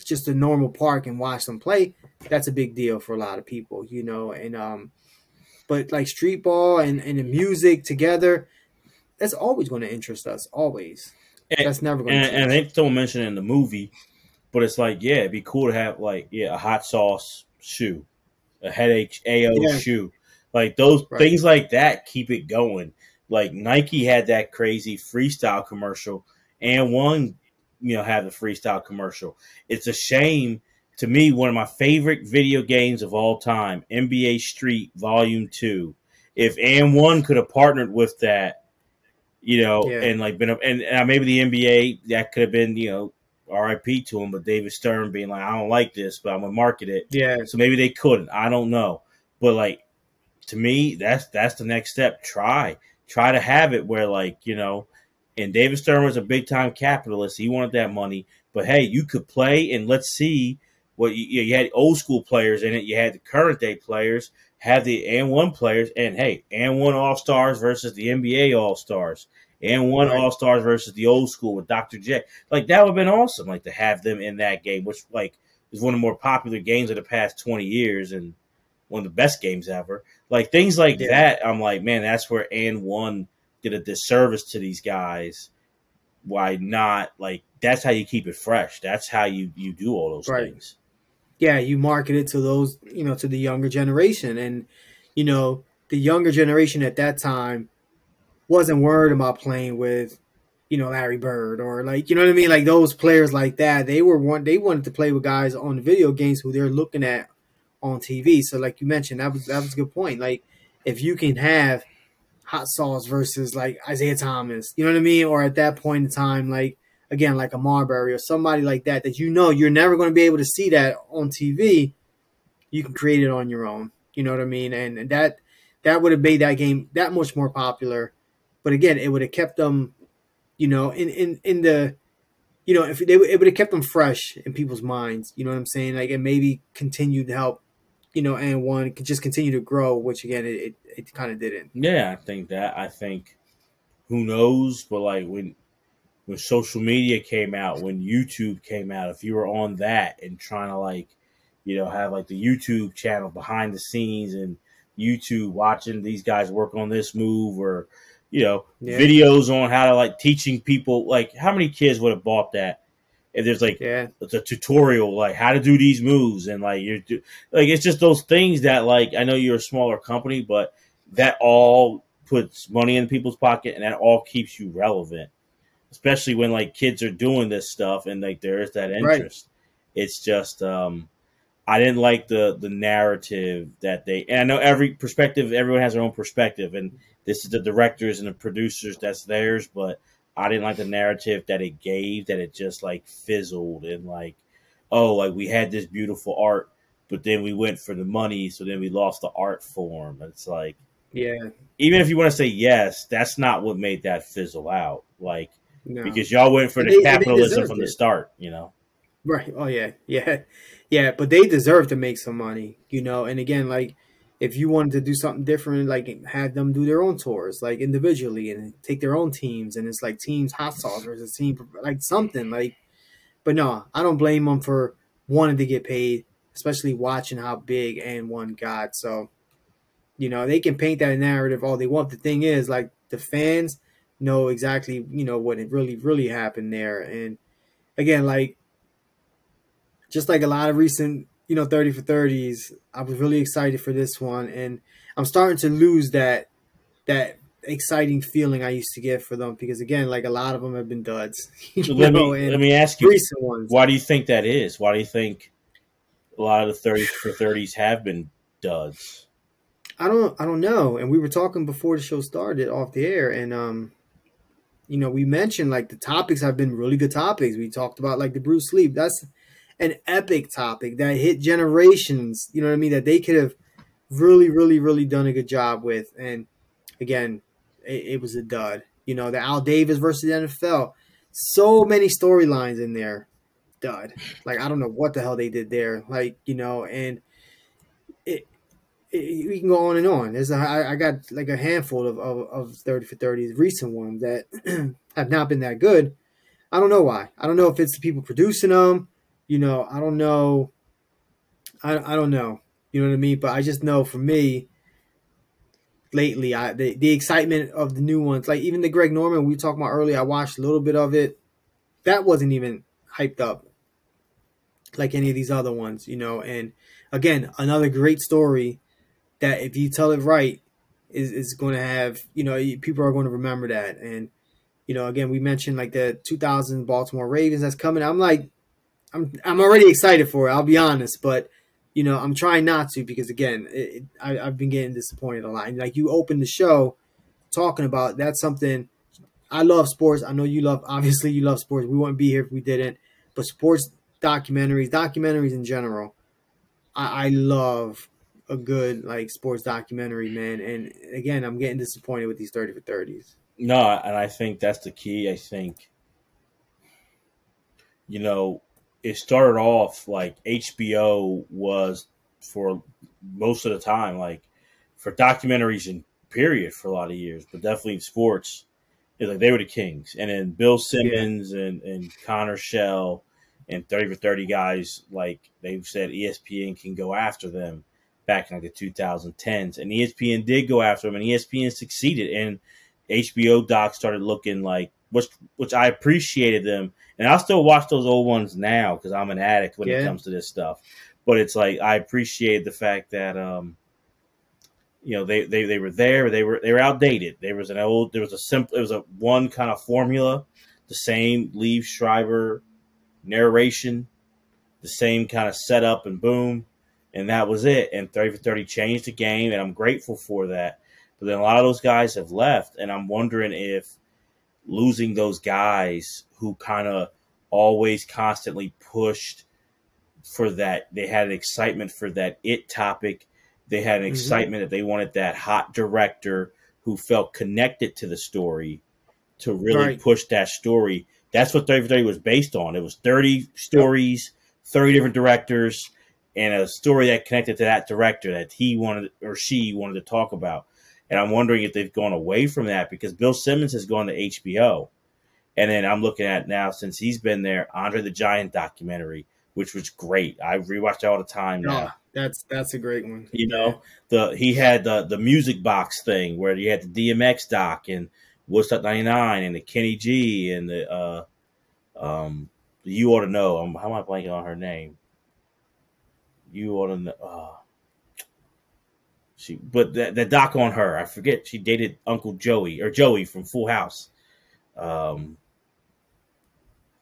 just a normal park and watch them play, that's a big deal for a lot of people, you know. And but like street ball and the music together, that's always going to interest us. Always, that's never going to change. And they don't mention it in the movie, but it's like, yeah, it'd be cool to have like a Hot Sauce shoe, a Headache AO shoe. Like those things like that keep it going. Like Nike had that crazy freestyle commercial, and one, had the freestyle commercial. It's a shame to me. One of my favorite video games of all time, NBA Street Volume 2. If and one could have partnered with that, and like been and maybe the NBA that could have been, RIP to him, but David Stern being like, I don't like this, but I'm gonna market it. Yeah. So maybe they couldn't. I don't know, but like. To me, that's the next step. Try to have it where, like, and David Stern was a big time capitalist. He wanted that money, but hey, you could play, and let's see what you had old school players in it. You had the current day players, have the and1 players, and hey, and1 All Stars versus the NBA All Stars, and1 All Stars versus the old school with Dr. J. Like that would have been awesome. Like to have them in that game, which like is one of the more popular games of the past 20 years, and one of the best games ever. Like things like that, I'm like, man, that's where and1 did a disservice to these guys. Why not? Like that's how you keep it fresh. That's how you do all those things. Yeah, you market it to those, to the younger generation, and the younger generation at that time wasn't worried about playing with, Larry Bird or like, you know what I mean, like those players like that. They wanted to play with guys on the video games who they're looking at on TV. So like you mentioned, that was a good point. Like if you can have Hot Sauce versus like Isaiah Thomas, you know what I mean? Or at that point in time, like again, like a Marbury or somebody like that you're never going to be able to see that on TV, you can create it on your own. You know what I mean? And that would have made that game that much more popular. But again, it would have kept them, in the it would have kept them fresh in people's minds. You know what I'm saying? Like, and maybe continued to help, and1 could just continue to grow, which again, it kind of didn't. Yeah, I think who knows, but like when social media came out, when YouTube came out, if you were on that and trying to like, have like the YouTube channel behind the scenes and YouTube watching these guys work on this move or, videos on how to like teaching people, like how many kids would have bought that? If there's like it's a tutorial, like how to do these moves, and like it's just those things that like I know you're a smaller company, but that all puts money in people's pocket, and that all keeps you relevant, especially when like kids are doing this stuff and like there is that interest. It's just I didn't like the narrative that and I know everyone has their own perspective, and this is the directors and the producers, that's theirs, but I didn't like the narrative that it gave, that it just like fizzled and like, oh, like we had this beautiful art, but then we went for the money, so then we lost the art form. It's like, Yeah, even if you want to say yes, that's not what made that fizzle out. Like, no, because y'all went for and the they capitalism deserved from the it. start, you know. Right. Oh yeah, yeah, yeah. But they deserve to make some money, you know. And again, like if you wanted to do something different, like have them do their own tours, like individually, and take their own teams, and it's like teams hot sauce versus team like something like. But no, I don't blame them for wanting to get paid, especially watching how big and one got. So you know they can paint that narrative all they want. The thing is, like the fans know exactly what it really happened there. And again, like just like a lot of recent, 30 for 30s, I was really excited for this one. And I'm starting to lose that exciting feeling I used to get for them because, again, like a lot of them have been duds, So let and me ask you, recent ones. why do you think that is? Why do you think a lot of the 30 for 30s have been duds? I don't know. And we were talking before the show started off the air, and we mentioned like the topics have been really good topics. We talked about like the Bruce Lee. That's an epic topic that hit generations. You know what I mean? That they could have really done a good job with. And again, it was a dud. The Al Davis versus the NFL. So many storylines in there. Dud. Like I don't know what the hell they did there. Like and it, we can go on and on. I got like a handful of 30 for 30s, recent ones that have not been that good. I don't know why. I don't know if it's the people producing them. I don't know. I don't know. You know what I mean? But I just know for me, lately, the excitement of the new ones, like even the Greg Norman we talked about earlier, I watched a little bit of it. That wasn't even hyped up like any of these other ones, And again, another great story that if you tell it right, is going to have, people are going to remember that. And again, we mentioned like the 2000 Baltimore Ravens that's coming. I'm like, I'm already excited for it. I'll be honest, but I'm trying not to because again, I've been getting disappointed a lot. And like you opened the show talking about that's something I love sports. I know you love. Obviously, you love sports. We wouldn't be here if we didn't. But sports documentaries in general, I love a good like sports documentary, man. And again, I'm getting disappointed with these 30 for 30s. No, and I think that's the key. I think, you know, it started off like HBO was for most of the time, like for documentaries and period for a lot of years, but definitely in sports, like they were the kings. And then Bill Yeah, Simmons and Connor Shell and 30 for 30 guys, like they said ESPN can go after them back in like the 2010s. And ESPN did go after them, and ESPN succeeded. And HBO docs started looking like, which I appreciated them. And I'll still watch those old ones now because I'm an addict when it yeah, comes to this stuff. But it's like I appreciate the fact that they were there, they were outdated. There was a one kind of formula, the same Liev Schreiber narration, the same kind of setup and boom, and that was it. And 30 for 30 changed the game, and I'm grateful for that. But then a lot of those guys have left, and I'm wondering if losing those guys who kind of always constantly pushed for that, they had an excitement for that it topic. They had an excitement that they wanted that hot director who felt connected to the story to really right. push that story. That's what 30 for 30 was based on. It was 30 stories, 30 different directors, and a story that connected to that director that he wanted or she wanted to talk about. And I'm wondering if they've gone away from that because Bill Simmons has gone to HBO. And then I'm looking at now, since he's been there, Andre the Giant documentary, which was great. I rewatch it all the time Oh, now. that's a great one. You Yeah, know, he had the music box thing where you had the DMX doc and Woodstock '99 and the Kenny G and the you ought to know. How am I blanking on her name? You ought to know. But the doc on her, I forget. She dated Uncle Joey from Full House. Alanis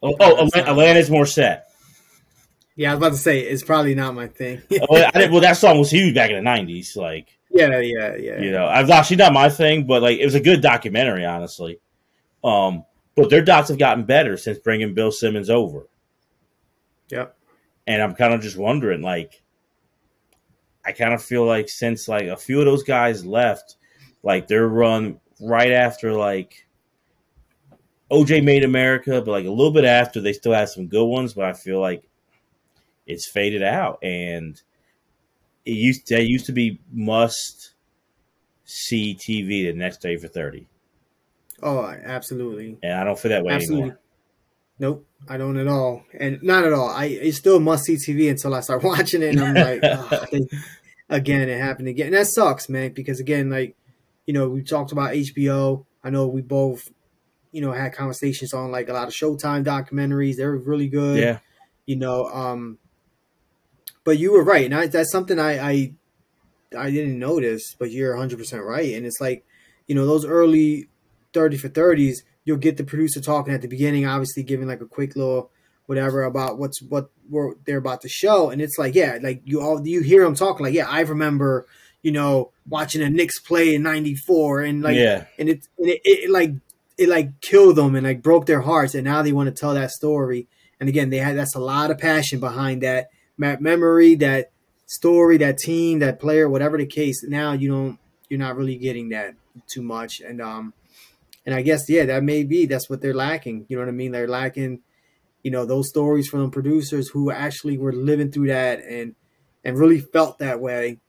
Morissette. yeah. I was about to say it's probably not my thing. Well, that song was huge back in the '90s. Like, Yeah. I've she's not my thing, but like it was a good documentary, honestly. But their docs have gotten better since bringing Bill Simmons over. Yep. And I'm kind of just wondering, like, I kind of feel like since like a few of those guys left, like they're run right after like OJ Made America, but like a little bit after they still have some good ones, but I feel like it's faded out. And they used to be must see TV the next day for 30. Oh, absolutely. And I don't feel that way Absolutely. anymore. Nope, I don't at all, and not at all. It's still must see TV until I start watching it, and I'm like, oh, again, it happened again. And that sucks, man, because again, like, we talked about HBO. I know we both, had conversations on like a lot of Showtime documentaries. They're really good, Yeah. But you were right, and that's something I didn't notice, but you're 100% right. And it's like, those early 30 for 30s, you'll get the producer talking at the beginning, obviously giving like a quick little whatever about what they're about to show. And it's like, yeah, like you hear them talking like, yeah, I remember, watching a Knicks play in 94 and like, yeah. and it like killed them and like broke their hearts. And now they want to tell that story. And again, that's a lot of passion behind that memory, that story, that team, that player, whatever the case. Now you're not really getting that too much. And I guess, yeah, that's what they're lacking. You know what I mean? They're lacking, those stories from producers who actually were living through that and really felt that way.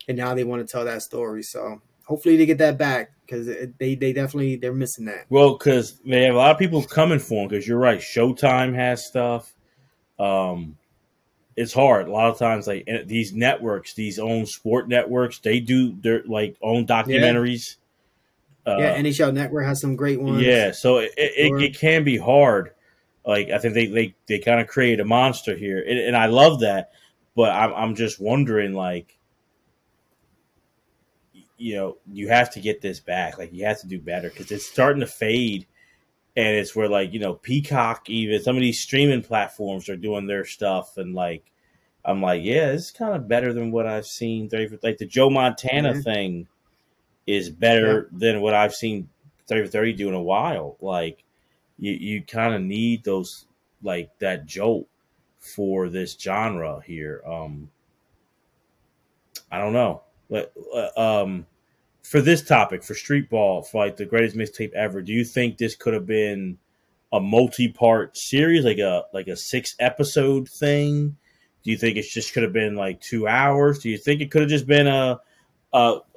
And now they want to tell that story. So hopefully they get that back because they definitely, they're missing that. Well, because they have a lot of people coming for them because you're right. Showtime has stuff. It's hard a lot of times. Like these networks, these own sport networks, they do their like own documentaries. Yeah, NHL Network has some great ones. Yeah, so it can be hard. Like I think they kind of create a monster here, and I love that. But I'm just wondering, like, you have to get this back. Like you have to do better because it's starting to fade, and it's where like Peacock, even some of these streaming platforms are doing their stuff, and like I'm like, yeah, this is kind of better than what I've seen. Like the Joe Montana thing is better than what I've seen 30 for 30 do in a while. Like you kind of need those, like that jolt for this genre here. I don't know. But for this topic, for street ball, for like the greatest mixtape ever, do you think this could have been a multi-part series, like a 6-episode thing? Do you think it just could have been like 2 hours? Do you think it could have just been a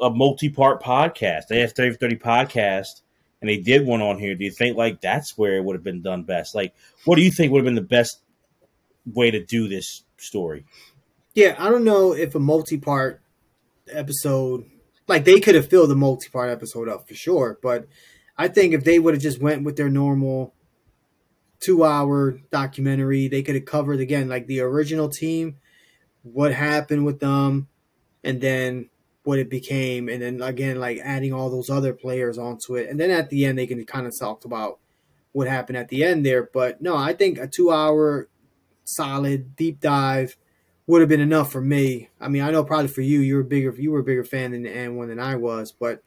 multi-part podcast? They have 30 for 30 podcast, and they did one on here. Do you think like that's where it would have been done best? Like, what do you think would have been the best way to do this story? Yeah, I don't know if a multi-part episode, like they could have filled the multi-part episode up for sure, but I think if they would have just went with their normal 2-hour documentary, they could have covered again like the original team, what happened with them, and then what it became, and then again like adding all those other players onto it, and then at the end they can kind of talk about what happened at the end there. But no, I think a 2-hour solid deep dive would have been enough for me. I mean, I know probably for you, you were a bigger fan in the end one than I was, but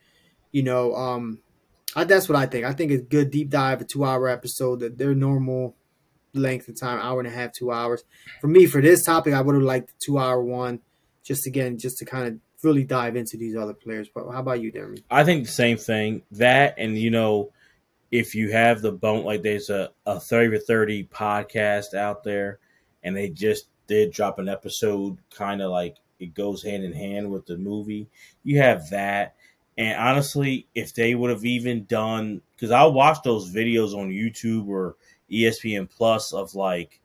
that's what I think. I think a good deep dive, a 2-hour episode, that their normal length of time, hour and a half, 2 hours. For me, for this topic, I would have liked the 2-hour one, just to kind of really dive into these other players. But how about you, Deremy? I think the same thing. That, and if you have the bone, like there's a 30 for 30 podcast out there, and they just did drop an episode, kind of like it goes hand in hand with the movie. You have that. And honestly, if they would have even done, because I'll watch those videos on YouTube or ESPN Plus of like,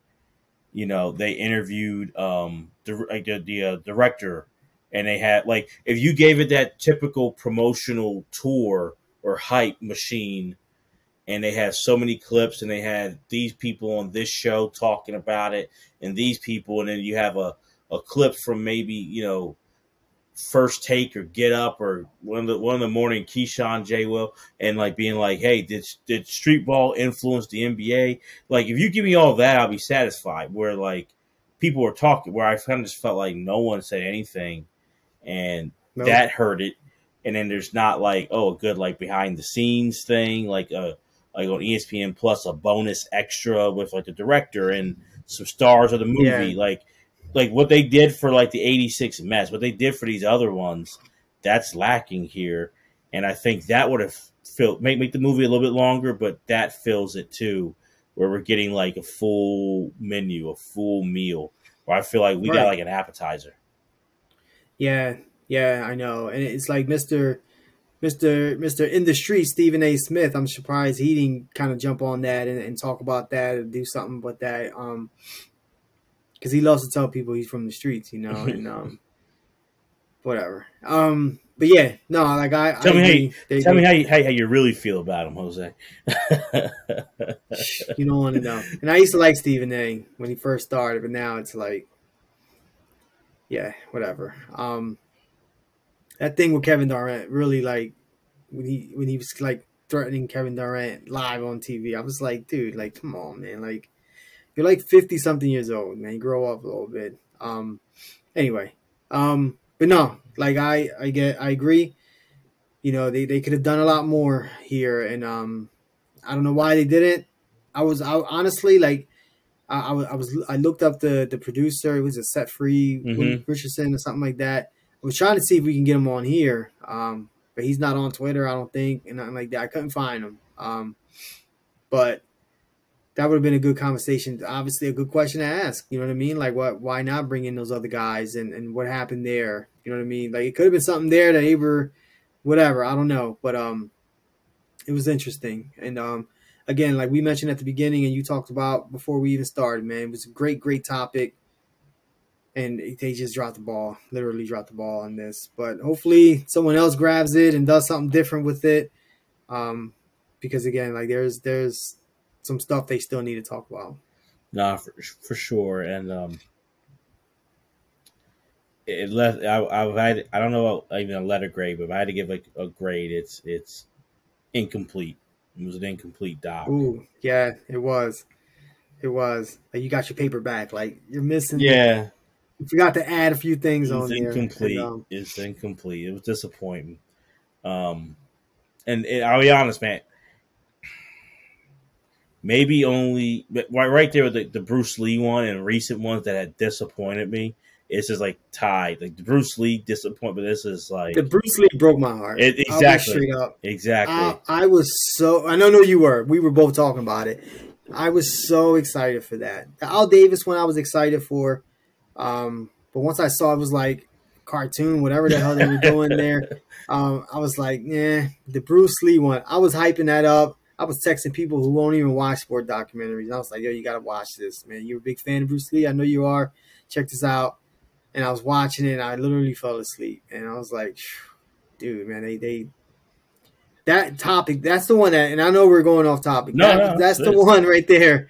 they interviewed the director, and they had like, if you gave it that typical promotional tour or hype machine, and they had so many clips, and they had these people on this show talking about it, and these people, and then you have a clip from maybe First Take or Get Up or one of the morning Keyshawn J. Will, and like being like, hey, did street ball influence the NBA? Like, if you give me all that, I'll be satisfied. Where like people were talking, where I kind of just felt like no one said anything, and that hurt it. And then there's not like, a good like behind the scenes thing, like a like on ESPN Plus, a bonus extra with like the director and some stars of the movie, like what they did for like the '86 Mets, what they did for these other ones, that's lacking here. And I think that would have make the movie a little bit longer, but that fills it too, where we're getting like a full menu, a full meal, where I feel like we got like an appetizer. Yeah, I know, and it's like Mr. in the street, Stephen A. Smith. I'm surprised he didn't kind of jump on that and talk about that and do something with that. Because he loves to tell people he's from the streets, you know, and whatever. But yeah, no, like tell me how you really feel about him, Jose. You don't want to know. And I used to like Stephen A. when he first started, but now it's like, yeah, whatever. That thing with Kevin Durant really, like, when he was like threatening Kevin Durant live on TV, I was like, dude, like, come on, man, like, you're like 50-something years old, man. Grow up a little bit. Anyway, but no, like I agree. You know, they could have done a lot more here, and I don't know why they didn't. I honestly like I looked up the producer. It was a Set Free Richardson or something like that. I was trying to see if we can get him on here, but he's not on Twitter, I don't think, and nothing like that. I couldn't find him, but that would have been a good conversation. Obviously, a good question to ask. You know what I mean? Like, why not bring in those other guys and what happened there? You know what I mean? Like, it could have been something there that they were, whatever. I don't know, but it was interesting. And again, like we mentioned at the beginning, and you talked about before we even started, man, it was a great topic. And they just dropped the ball, literally dropped the ball on this. But hopefully, someone else grabs it and does something different with it. Because again, like there's some stuff they still need to talk about. Nah, for sure. And it left. I've had. I don't know even a letter grade, but if I had to give like a grade, it's incomplete. It was an incomplete doc. Ooh, yeah, it was. It was. Like, you got your paper back. Like, you're missing. Yeah. You forgot to add a few things on there. It's incomplete. It was disappointing. And I'll be honest, man. Maybe only right there with the Bruce Lee one and recent ones that had disappointed me. It's just like tied. Like the Bruce Lee disappointment. This is like the Bruce Lee broke my heart. Exactly. Straight up. Exactly. I was so. I know you were. We were both talking about it. I was so excited for that. The Al Davis one I was excited for. But once I saw it was like cartoon, whatever the hell they were doing there, I was like, yeah. The Bruce Lee one, I was hyping that up. I was texting people who won't even watch sport documentaries. I was like, yo, you got to watch this, man. You're a big fan of Bruce Lee. I know you are. Check this out. And I was watching it, and I literally fell asleep. And I was like, dude, man, that topic, that's the one that, and I know we're going off topic. That's the one right there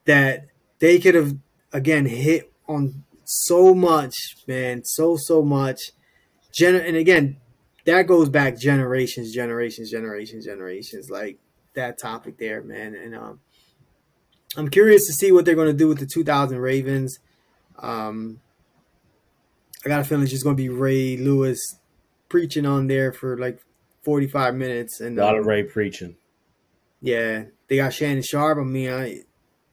that they could have, again, hit on so much, man, so much. And again, that goes back generations. Like that topic there, man. And I'm curious to see what they're going to do with the 2000 Ravens. I got a feeling it's just going to be Ray Lewis preaching on there for like 45 minutes. And a lot of Ray preaching. Yeah, they got Shannon Sharp. I mean,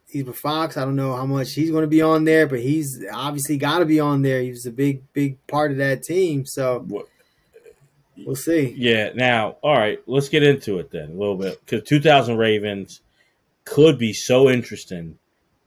he's with Fox. I don't know how much he's going to be on there, but he's obviously got to be on there. He was a big part of that team. So we'll see. Yeah. Now, all right, let's get into it then a little bit, because 2000 Ravens could be so interesting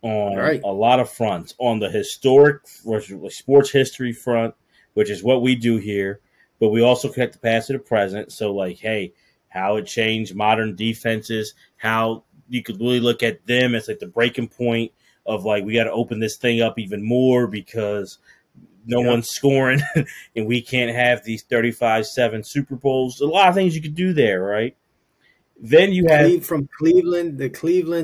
on a lot of fronts. On the historic sports history front, which is what we do here, but we also connect the past to the present. So, like, hey, how it changed modern defenses, how you could really look at them as like the breaking point of like, we got to open this thing up even more because no one's scoring and we can't have these 35-7 Super Bowls. A lot of things you could do there, right? Then you have from Cleveland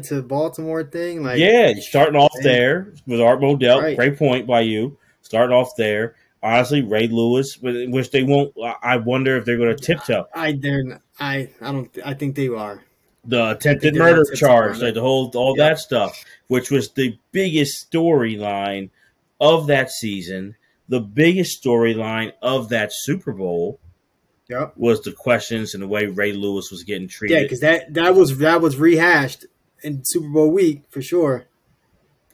to Baltimore thing. Like, yeah, starting off there with Art Modell. Great point by you. Starting off there. Honestly, Ray Lewis, which they won't. I wonder if they're going to tiptoe. I think they are. The attempted murder charge, like all that stuff, which was the biggest storyline of that season, the biggest storyline of that Super Bowl. Yep. was the questions and the way Ray Lewis was getting Yeah, treated. because that was rehashed in Super Bowl week for sure.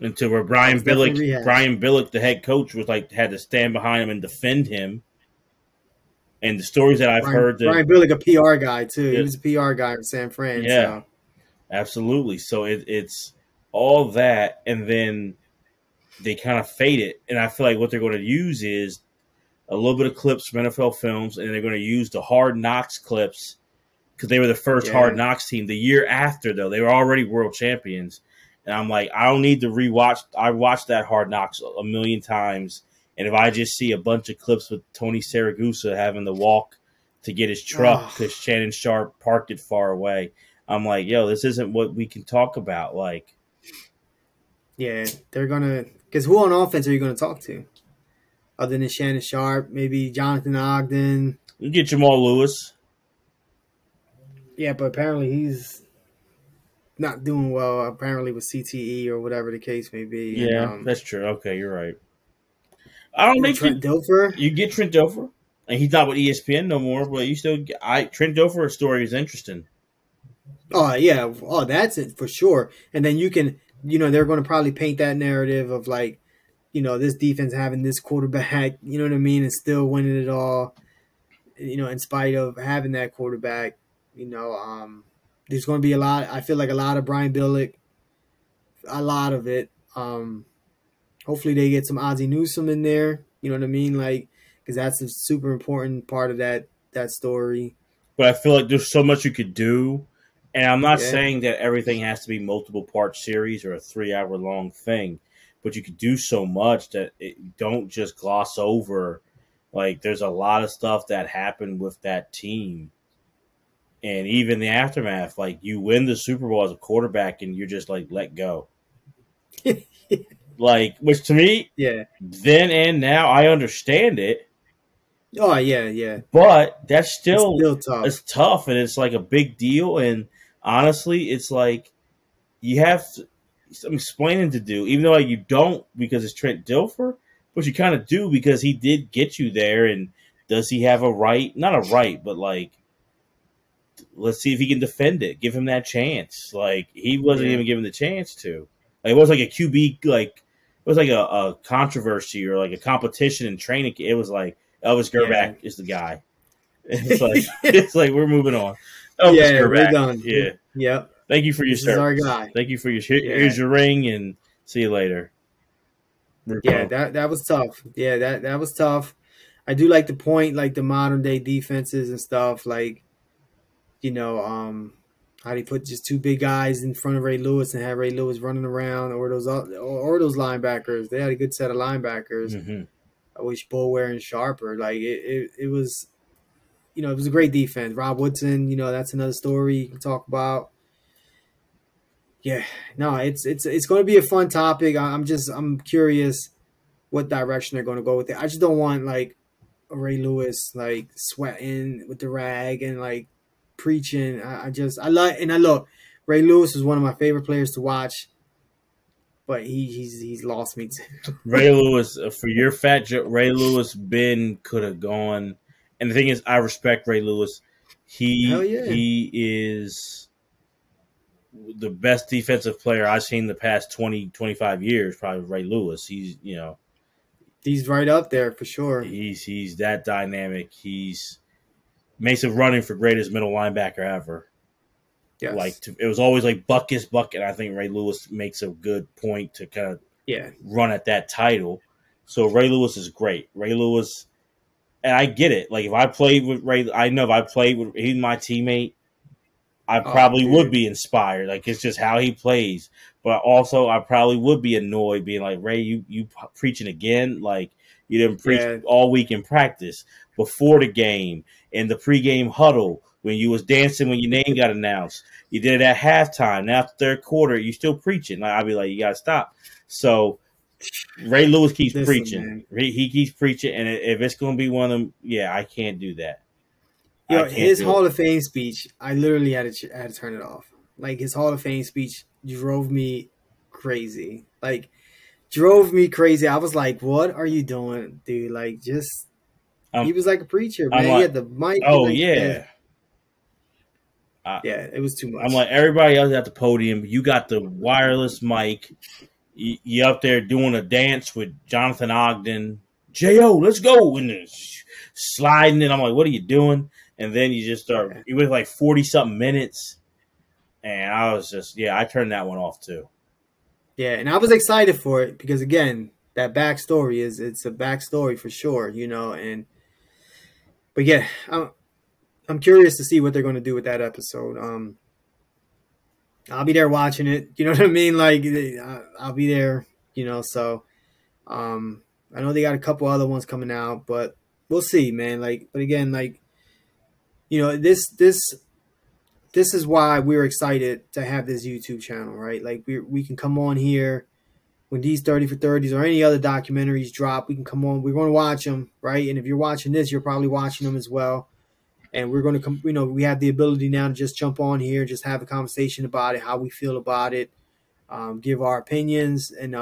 Until where That was definitely rehashed. Brian Billick, the head coach, was like had to stand behind him and defend him. And the stories that I've Brian heard that Brian Billick, a PR guy too. He it, was a PR guy in San Fran. yeah, So absolutely. So it's all that, and then they kind of fade it. And I feel like what they're going to use is a little bit of clips from NFL films, and they're going to use the Hard Knocks clips because they were the first Hard yeah. Knocks team. The year after, though, they were already world champions. And I'm like, I don't need to rewatch. I watched that Hard Knocks a million times. And if I just see a bunch of clips with Tony Saragusa having to walk to get his truck Oh, because Shannon Sharp parked it far away, I'm like, yo, this isn't what we can talk about. Like, yeah, they're gonna. Because who on offense are you gonna talk to? Other than Shannon Sharp, maybe Jonathan Ogden. you get Jamal Lewis. Yeah, but apparently he's not doing well. Apparently with CTE or whatever the case may be. And Yeah, that's true. Okay, you're right. I don't think Trent Dilfer. you get Trent Dilfer, and he's not with ESPN no more. But you still, Trent Dilfer's story is interesting. Oh yeah. Oh, that's it for sure. And then you can, they're going to probably paint that narrative of like, this defense having this quarterback, you know what I mean, and still winning it all, in spite of having that quarterback. There's going to be a lot. I feel like a lot of Brian Billick, a lot of it. Hopefully they get some Ozzie Newsome in there. You know what I mean, like because that's a super important part of that story. But I feel like there's so much you could do. And I'm not Yeah. saying that everything has to be multiple part series or a 3 hour long thing, but you could do so much that it don't just gloss over. Like there's a lot of stuff that happened with that team. And even the aftermath, like you win the Super Bowl as a quarterback and you're just like, let go. Like, which to me, Yeah. then and now, I understand it. Oh yeah, yeah. But that's It's still still tough. it's tough, and it's like a big deal. And honestly, it's like you have some explaining to do, even though like, you don't because it's Trent Dilfer, but you kind of do because he did get you there. And does he have a right? Not a right, but like, let's see if he can defend it. Give him that chance. Like he wasn't Yeah. even given the chance to. Like, it was like a QB, like it was like a controversy or like a competition in training. It was like Elvis Grbac is the guy. It's like we're moving on. Elvis Yeah, we're Grbac. done. Yeah. Yep. Thank you for your This is our service. guy. Thank you for here's your ring, and see you later. Yeah, that was tough. Yeah, that was tough. I do like the point, like the modern day defenses and stuff, like how they put just two big guys in front of Ray Lewis and have Ray Lewis running around, or those linebackers. They had a good set of linebackers. Mm-hmm. I wish Bulware and Sharper. Like it was, it was a great defense. Rob Woodson, that's another story you can talk about. Yeah, no, it's going to be a fun topic. I'm curious what direction they're going to go with it. I just don't want like a Ray Lewis like sweating with the rag and like preaching. I look. Ray Lewis is one of my favorite players to watch, but he's lost me too. Ray Lewis, for your fat joke, Ray Lewis could have gone. And the thing is, I respect Ray Lewis. Hell yeah. He is the best defensive player I've seen the past 20, 25 years, probably Ray Lewis. He's right up there for sure. He's that dynamic. He's makes it running for greatest middle linebacker ever. Yes. It was always like Buckus Bucket. I think Ray Lewis makes a good point to kind of run at that title. So Ray Lewis is great. Ray Lewis, and I get it. Like if I played with Ray, I know if I played with he's my teammate, I probably would be inspired. Like it's just how he plays. But also I probably would be annoyed being like, Ray, you preaching again? Like you didn't preach all week in practice, before the game, in the pregame huddle, when you was dancing when your name got announced. You did it at halftime. Now third quarter, you still preaching. Like I'd be like, you gotta stop. So Ray Lewis keeps preaching. He keeps preaching, and if it's gonna be one of them, I can't do that. His Hall of Fame speech, I literally had to turn it off. Like his Hall of Fame speech drove me crazy. I was like, "What are you doing, dude? Like, just He I'm, was like a preacher, I'm man. He like, had the mic. oh Like, yeah, yeah. yeah, it was too I'm much. like everybody else at the podium. You got the wireless mic. You up there doing a dance with Jonathan Ogden. Jo, let's go, and then sliding. And I'm like, what are you doing? And then you just start. Yeah. It was like 40 something minutes, and I was just I turned that one off too. Yeah, and I was excited for it because again, that backstory it's a backstory for sure, you know. And but yeah, I'm curious to see what they're going to do with that episode. I'll be there watching it. You know what I mean? Like I'll be there. You know, so I know they got a couple other ones coming out, but we'll see, man. Like, but again, like this is why we're excited to have this YouTube channel, right? Like we can come on here when these 30 for 30s or any other documentaries drop. We can come on. We're going to watch them, right? And if you're watching this, you're probably watching them as well. And we're going to come. You know, we have the ability now to just jump on here, just have a conversation about it, how we feel about it, give our opinions, and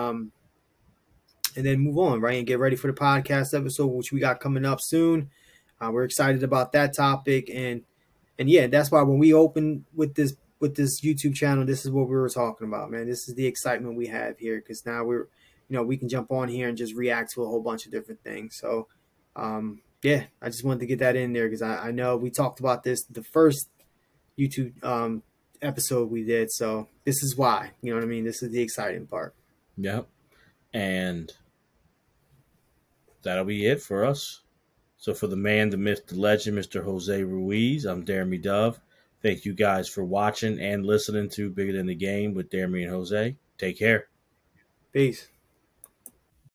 then move on, right? And get ready for the podcast episode, which we got coming up soon. We're excited about that topic, and yeah, that's why when we open with this YouTube channel, this is what we were talking about, man. This is the excitement we have here because now we can jump on here and just react to a whole bunch of different things. So, yeah, I just wanted to get that in there because I know we talked about this the first YouTube episode we did. So this is why, you know what I mean? This is the exciting part. Yep. And that'll be it for us. So for the man, the myth, the legend, Mr. Jose Ruiz, I'm Deremy Dove. Thank you guys for watching and listening to Bigger Than the Game with Deremy and Jose. Take care. Peace.